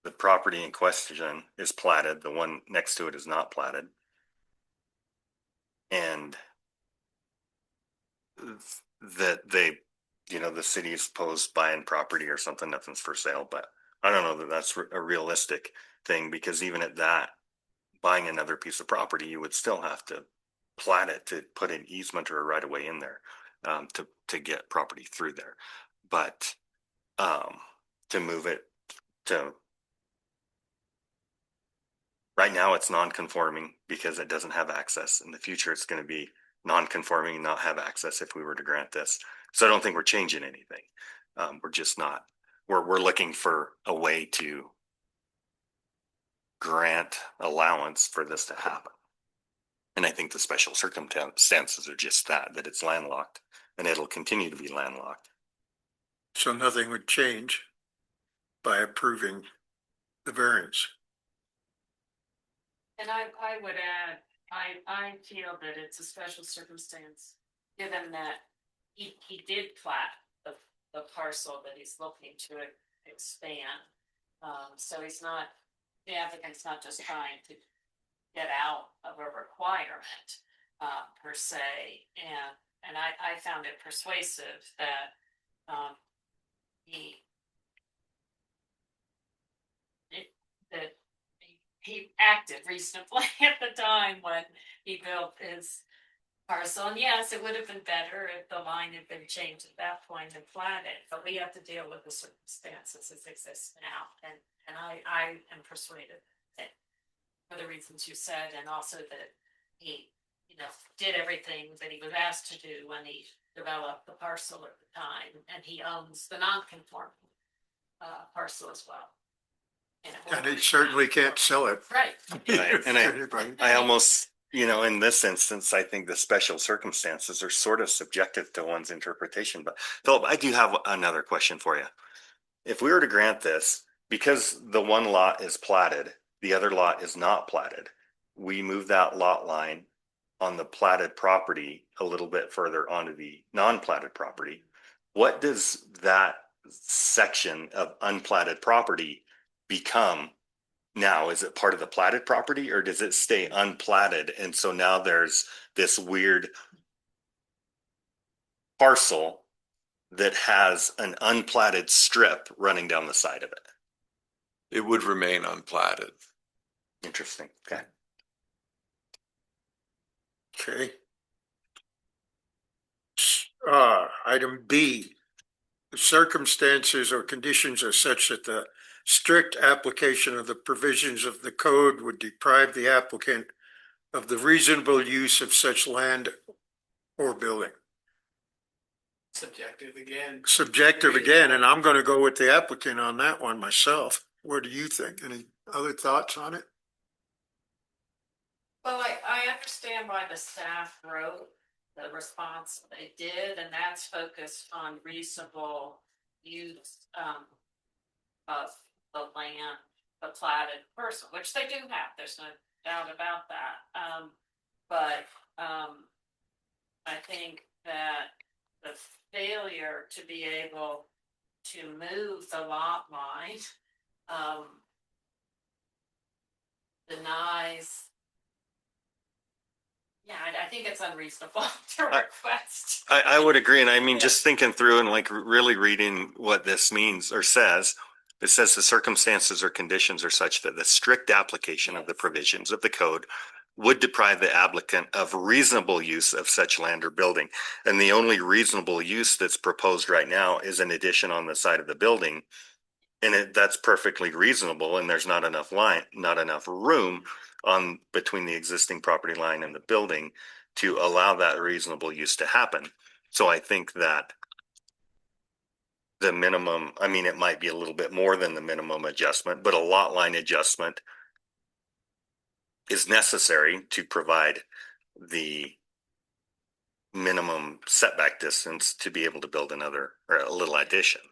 the property in question is platted. The one next to it is not platted. And that they, the city is opposed buying property or something, nothing's for sale, but I don't know that that's a realistic thing, because even at that, buying another piece of property, you would still have to plat it to put an easement or a right of way in there to get property through there. But to move it to right now, it's non-conforming because it doesn't have access. In the future, it's going to be non-conforming and not have access if we were to grant this. So I don't think we're changing anything. We're just not. We're looking for a way to grant allowance for this to happen. And I think the special circumstances are just that it's landlocked and it'll continue to be landlocked. So nothing would change by approving the variance. And I would add, I feel that it's a special circumstance, given that he did plat the parcel that he's looking to expand. So the applicant's not just trying to get out of a requirement per se. and I found it persuasive that, he that he acted reasonably at the time when he built his parcel. And yes, it would have been better if the line had been changed at that point and platted, but we have to deal with the circumstances as exist now. And I am persuaded that for the reasons you said, and also that he, did everything that he was asked to do when he developed the parcel at the time, and he owns the non-conforming parcel as well. And he certainly can't sell it. Right. Right. And Anybody. I almost, in this instance, I think the special circumstances are sort of subjective to one's interpretation. But Philip, I do have another question for you. If we were to grant this, because the one lot is platted, the other lot is not platted, we move that lot line on the platted property a little bit further onto the non-platted property. What does that section of unplatted property become now? Is it part of the platted property, or does it stay unplatted? And so now there's this weird parcel that has an unplatted strip running down the side of it. It would remain unplatted. Interesting. Okay. Okay. Item B, the circumstances or conditions are such that the strict application of the provisions of the code would deprive the applicant of the reasonable use of such land or building. Subjective again. Subjective again, and I'm going to go with the applicant on that one myself. What do you think? Any other thoughts on it? Well, I understand why the staff wrote the response they did, and that's focused on reasonable use of the land, the platted parcel, which they do have. There's no doubt about that. But I think that the failure to be able to move the lot line denies. Yeah, I think it's unreasonable to request. I would agree. And I mean, just thinking through and like really reading what this means or says, it says the circumstances or conditions are such that the strict application of the provisions of the code would deprive the applicant of reasonable use of such land or building. And the only reasonable use that's proposed right now is an addition on the side of the building. And that's perfectly reasonable. And there's not enough room on between the existing property line and the building to allow that reasonable use to happen. So I think that the minimum, I mean, it might be a little bit more than the minimum adjustment, but a lot line adjustment is necessary to provide the minimum setback distance to be able to build another or a little addition.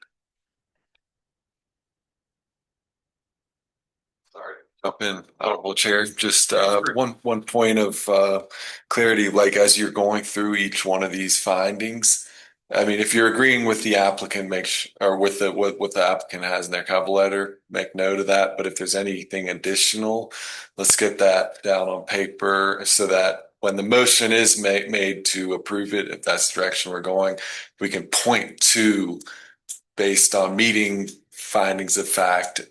Sorry, jump in, Honorable Chair. Just one point of clarity, like as you're going through each one of these findings, I mean, if you're agreeing with the applicant, or with what the applicant has in their cover letter, make note of that. But if there's anything additional, let's get that down on paper so that when the motion is made to approve it, if that's the direction we're going, we can point to based on meeting findings of fact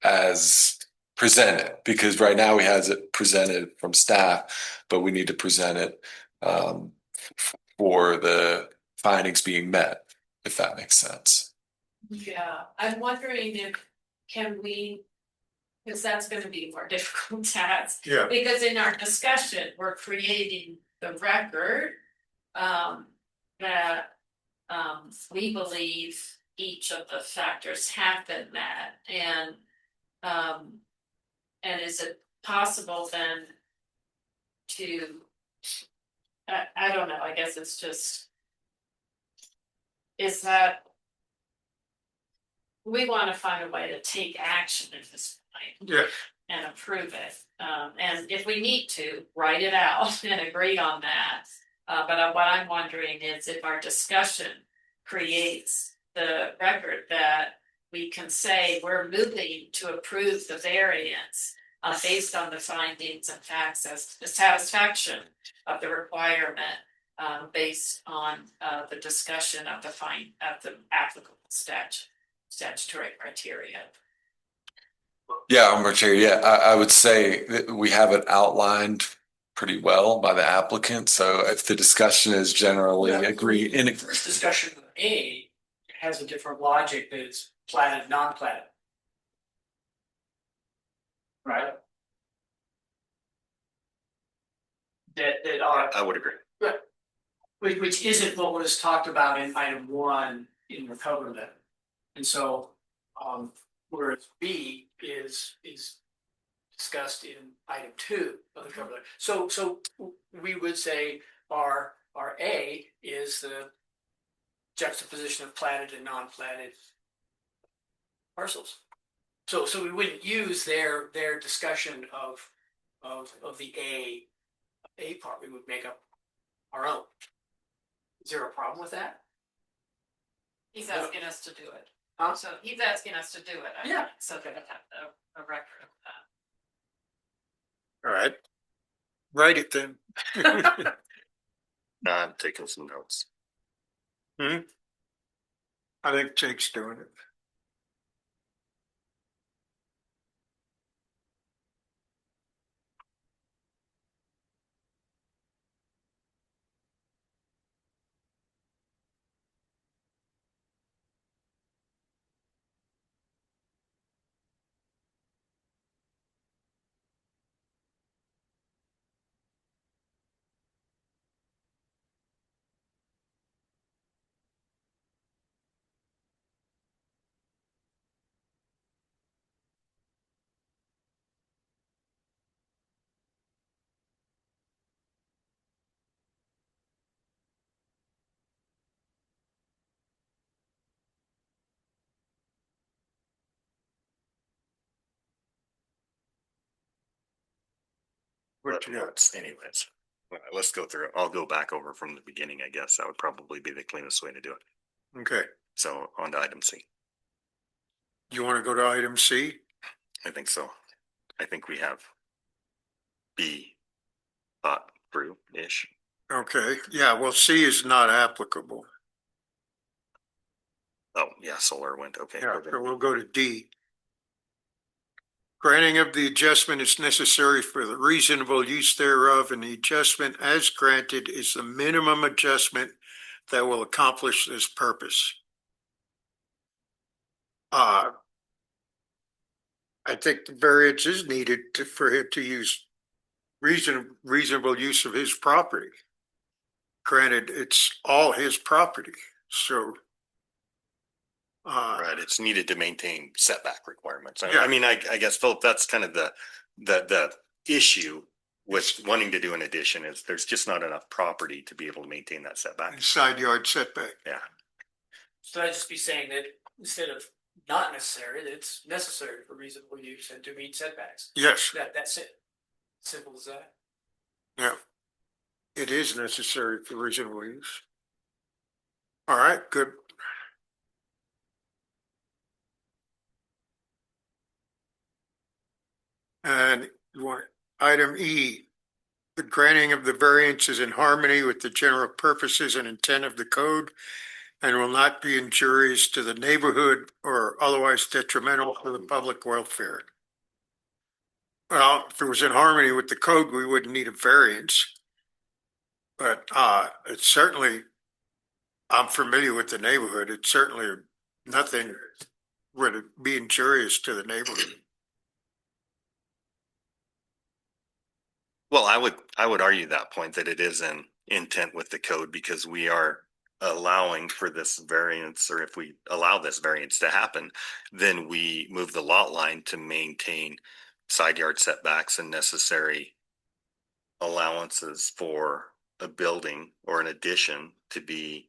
as presented, because right now we have it presented from staff, but we need to present it for the findings being met, if that makes sense. Yeah, I'm wondering because that's going to be more difficult to ask. Yeah. Because in our discussion, we're creating the record that we believe each of the factors have been met, and is it possible then to I don't know, I guess it's just, is that we want to find a way to take action at this point. Yeah. And approve it. And if we need to, write it out and agree on that. But what I'm wondering is if our discussion creates the record that we can say we're moving to approve the variance based on the findings and facts as the satisfaction of the requirement based on the discussion of the applicable statutory criteria. Yeah, Honorable Chair, yeah, I would say that we have it outlined pretty well by the applicant. So if the discussion is generally agree in The first discussion of A has a different logic that it's platted, non-platted. Right? That are, I would agree. which isn't what was talked about in item 1 in the cover letter. And so, whereas B is discussed in item 2 of the cover letter. So we would say our A is the juxtaposition of platted and non-platted parcels. So we wouldn't use their discussion of the A part. We would make up our own. Is there a problem with that? He's asking us to do it. Huh? So he's asking us to do it. I Yeah. think, so that we have a record of that. All right. Write it then. I'm taking some notes. I think Jake's doing it. What you got? Notes anyways. Let's go through it. I'll go back over from the beginning, I guess. That would probably be the cleanest way to do it. Okay. So on to item C. You want to go to item C? I think so. I think we have B thought through-ish. Okay. Yeah, well, C is not applicable. Oh, yeah, solar wind. Okay. Yeah, so we'll go to D. Granting of the adjustment is necessary for the reasonable use thereof, and the adjustment as granted is the minimum adjustment that will accomplish this purpose. I think the variance is needed for him to use reasonable use of his property. Granted, it's all his property, so. Right, it's needed to maintain setback requirements. Yeah. I mean, I guess, Philip, that's kind of the issue with wanting to do an addition is there's just not enough property to be able to maintain that setback. Side yard setback. Yeah. So I'd just be saying that instead of not necessary, that it's necessary for reasonable use and to meet setbacks. Yes, That's it. Simple as that. yeah. It is necessary for reasonable use. All right, good. And you want item E, the granting of the variance is in harmony with the general purposes and intent of the code and will not be injurious to the neighborhood or otherwise detrimental to the public welfare. Well, if it was in harmony with the code, we wouldn't need a variance. But it's certainly, I'm familiar with the neighborhood. It's certainly nothing would be injurious to the neighborhood. Well, I would argue that point that it is in intent with the code because we are allowing for this variance, or if we allow this variance to happen, then we move the lot line to maintain side yard setbacks and necessary allowances for a building or an addition to be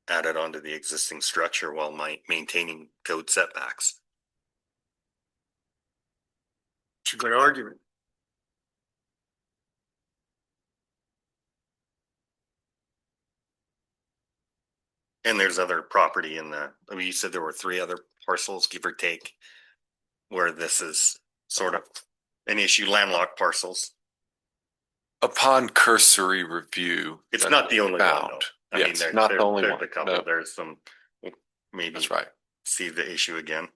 added onto the existing structure while maintaining code setbacks. It's a good argument. And there's other property in the, I mean, you said there were 3 other parcels, give or take, where this is sort of an issue, landlocked parcels. Upon cursory review. It's that not the only one found. though. I mean, Yes, not the only there's one. a couple, No, there's some, maybe that's right. see the issue again.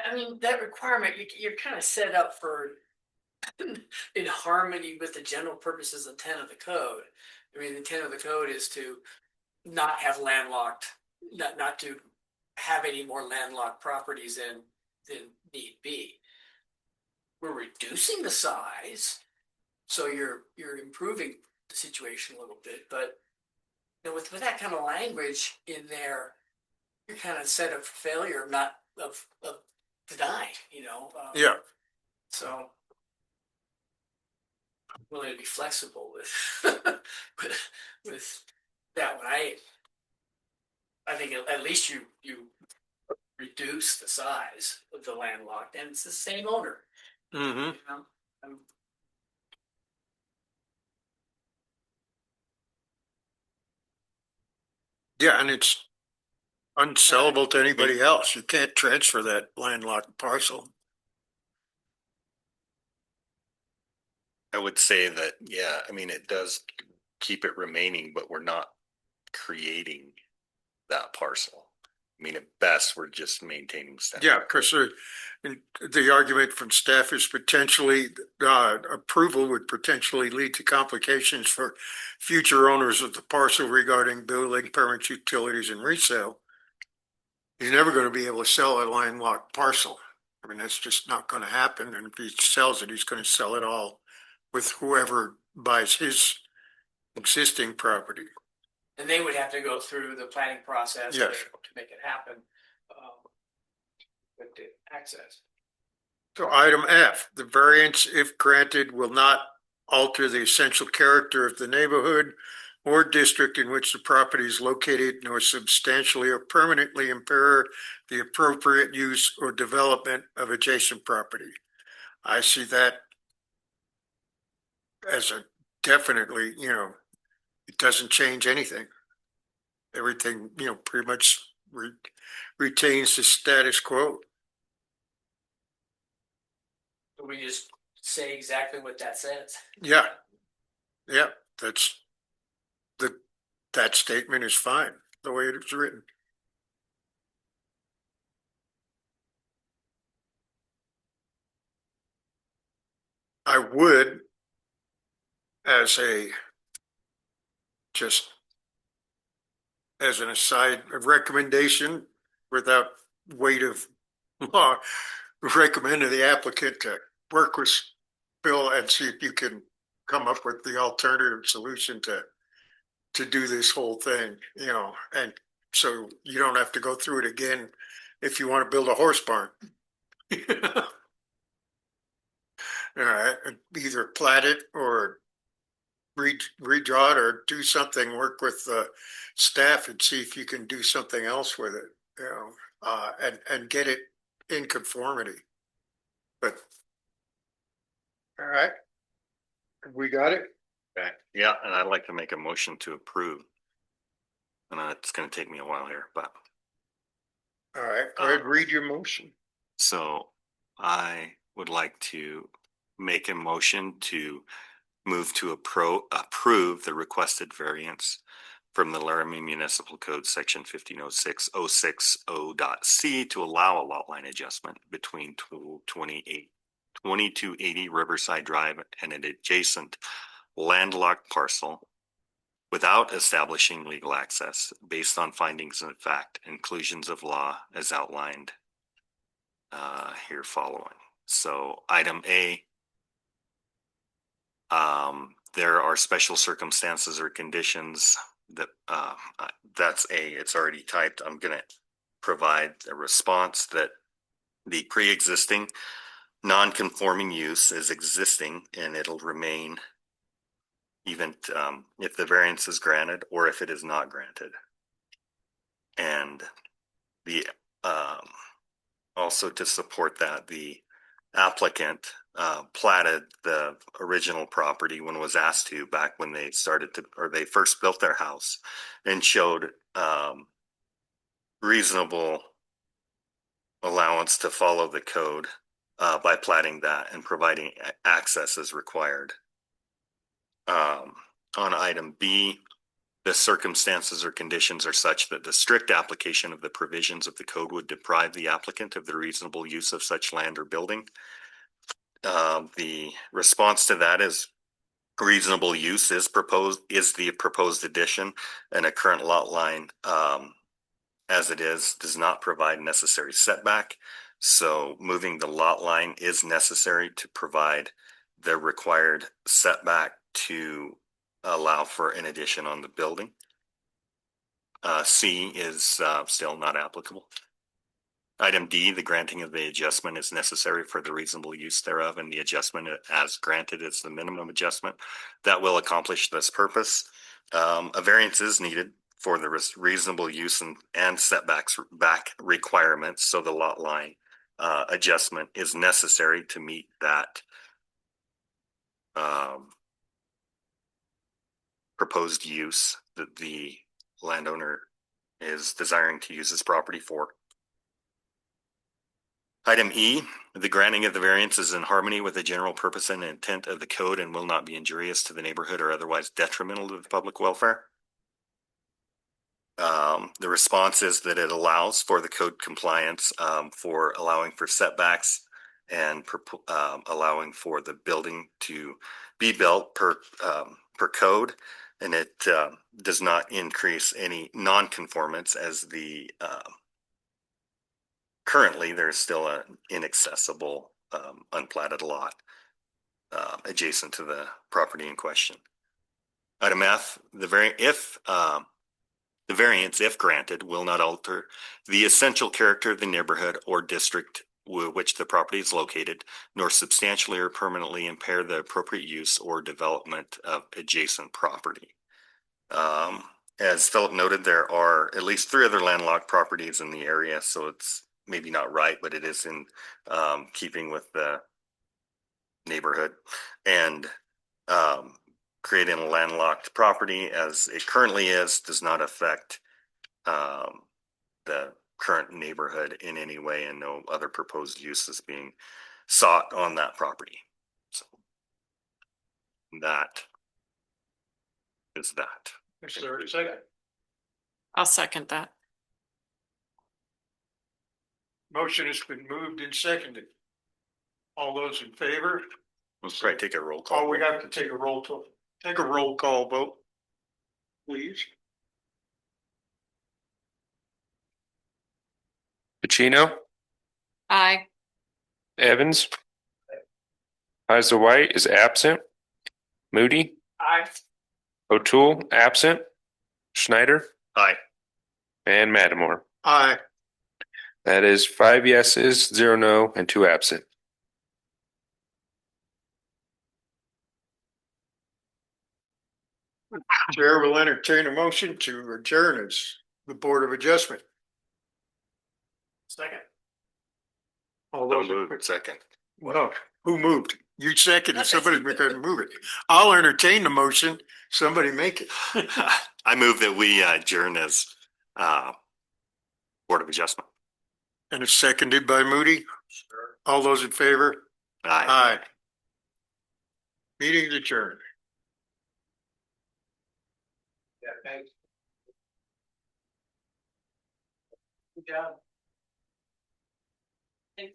I mean, that requirement, you're kind of set up for in harmony with the general purposes intent of the code. I mean, the intent of the code is to not have landlocked, not to have any more landlocked properties than need be. We're reducing the size, so you're improving the situation a little bit, but you know, with that kind of language in there, you're kind of set up for failure, not of design, you know? Yeah. So I'm willing to be flexible with with that one. I think at least you reduce the size of the landlocked, and it's the same owner. Mm-hmm. You know? Yeah, and it's unsellable to anybody else. You can't transfer that landlocked parcel. I would say that, yeah, I mean, it does keep it remaining, but we're not creating that parcel. I mean, at best, we're just maintaining status. Yeah, because the argument from staff is potentially approval would potentially lead to complications for future owners of the parcel regarding building permits, utilities, and resale. He's never going to be able to sell a landlocked parcel. I mean, that's just not going to happen. And if he sells it, he's going to sell it all with whoever buys his existing property. And they would have to go through the planning process Yes. to make it happen with the access. So item F, the variance, if granted, will not alter the essential character of the neighborhood or district in which the property is located, nor substantially or permanently impair the appropriate use or development of adjacent property. I see that as a definitely, it doesn't change anything. Everything, pretty much retains the status quo. We just say exactly what that says. Yeah. Yeah, that statement is fine, the way it's written. I would, just as an aside, a recommendation without weight of law, recommend to the applicant to work with Bill and see if you can come up with the alternative solution to do this whole thing, and so you don't have to go through it again if you want to build a horse barn. All right, either plat it or redraw it or do something, work with the staff and see if you can do something else with it, and get it in conformity. But, all right, we got it. Okay. Yeah, and I'd like to make a motion to approve. And it's going to take me a while here, but. All right, go ahead, read your motion. So I would like to make a motion to move to approve the requested variance from the Laramie Municipal Code Section 1506.060.c to allow a lot line adjustment between 2280 Riverside Drive and an adjacent landlocked parcel without establishing legal access based on findings of fact and conclusions of law as outlined here following. So item A, there are special circumstances or conditions that that's A, it's already typed. I'm going to provide a response that the pre-existing non-conforming use is existing and it'll remain even if the variance is granted or if it is not granted. And the also to support that, the applicant platted the original property when it was asked to back when they started to, or they first built their house, and showed reasonable allowance to follow the code by platting that and providing access as required. On item B, the circumstances or conditions are such that the strict application of the provisions of the code would deprive the applicant of the reasonable use of such land or building. The response to that is reasonable use is the proposed addition, and a current lot line as it is does not provide necessary setback. So moving the lot line is necessary to provide the required setback to allow for an addition on the building. C is still not applicable. Item D, the granting of the adjustment is necessary for the reasonable use thereof, and the adjustment as granted is the minimum adjustment that will accomplish this purpose. A variance is needed for the reasonable use and setbacks back requirements, so the lot line adjustment is necessary to meet that proposed use that the landowner is desiring to use his property for. Item E, the granting of the variance is in harmony with the general purpose and intent of the code and will not be injurious to the neighborhood or otherwise detrimental to the public welfare. The response is that it allows for the code compliance for allowing for setbacks and allowing for the building to be built per code, and it does not increase any non-conformance as the currently there's still an inaccessible unplatted lot adjacent to the property in question. Item F, the variance, if granted, will not alter the essential character of the neighborhood or district which the property is located, nor substantially or permanently impair the appropriate use or development of adjacent property. As Philip noted, there are at least 3 other landlocked properties in the area, so it's maybe not right, but it is in keeping with the neighborhood. And creating a landlocked property as it currently is does not affect the current neighborhood in any way, and no other proposed use is being sought on that property. So that is that. Is there a second? I'll second that. Motion has been moved and seconded. All those in favor? Let's probably take a roll call. Oh, we have to take a roll call. Take a roll call vote, please. Pacino, Aye. Evans. Heiser White is absent. Moody, Aye. O'Toole, absent. Schneider, Aye. and Matamore. Aye. That is 5 yeses, 0 no, and 2 absent. Chair will entertain a motion to adjourn as the Board of Adjustment. Second. All Don't those, move. Second. well, who moved? You seconded, somebody's going to move it. I'll entertain the motion. Somebody make it. I move that we adjourn as Board of Adjustment. And it's seconded by Moody. All those in favor? Aye. Aye. Meeting adjourned. Yeah, thanks. Good job. Thanks.